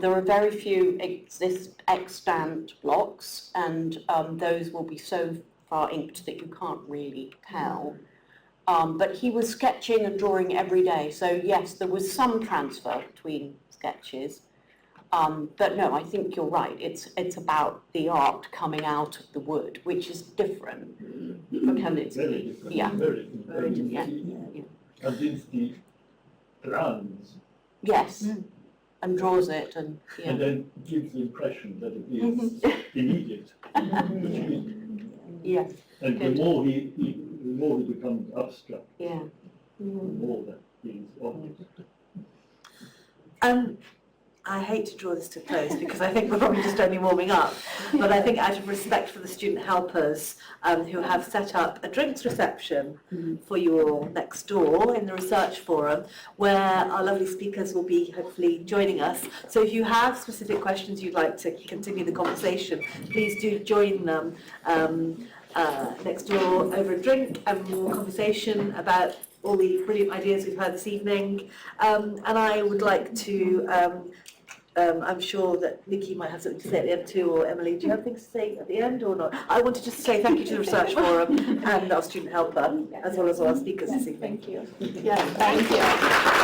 There are very few extant blocks, and those will be so far inked that you can't really tell. But he was sketching and drawing every day, so yes, there was some transfer between sketches. But no, I think you're right. It's about the art coming out of the wood, which is different for Kandinsky. Very different. Yeah. Very different. Yeah. Kandinsky plans Yes, and draws it, and yeah. and then gives the impression that it is immediate. Which is, Yes, and the more he becomes abstract, yeah. the more that he is object. I hate to draw this to a close because I think we're probably just only warming up, but I think out of respect for the student helpers who have set up a drinks reception for you all next door in the research forum, where our lovely speakers will be hopefully joining us. So if you have specific questions you'd like to continue the conversation, please do join them next door over a drink and more conversation about all the brilliant ideas we've heard this evening. And I would like to I'm sure that Nikki might have something to say at the end too, or Emily, do you have things to say at the end or not? I wanted just to say thank you to the Research Forum and our student helper, as well as our speakers this evening. Thank you. Yes, thank you.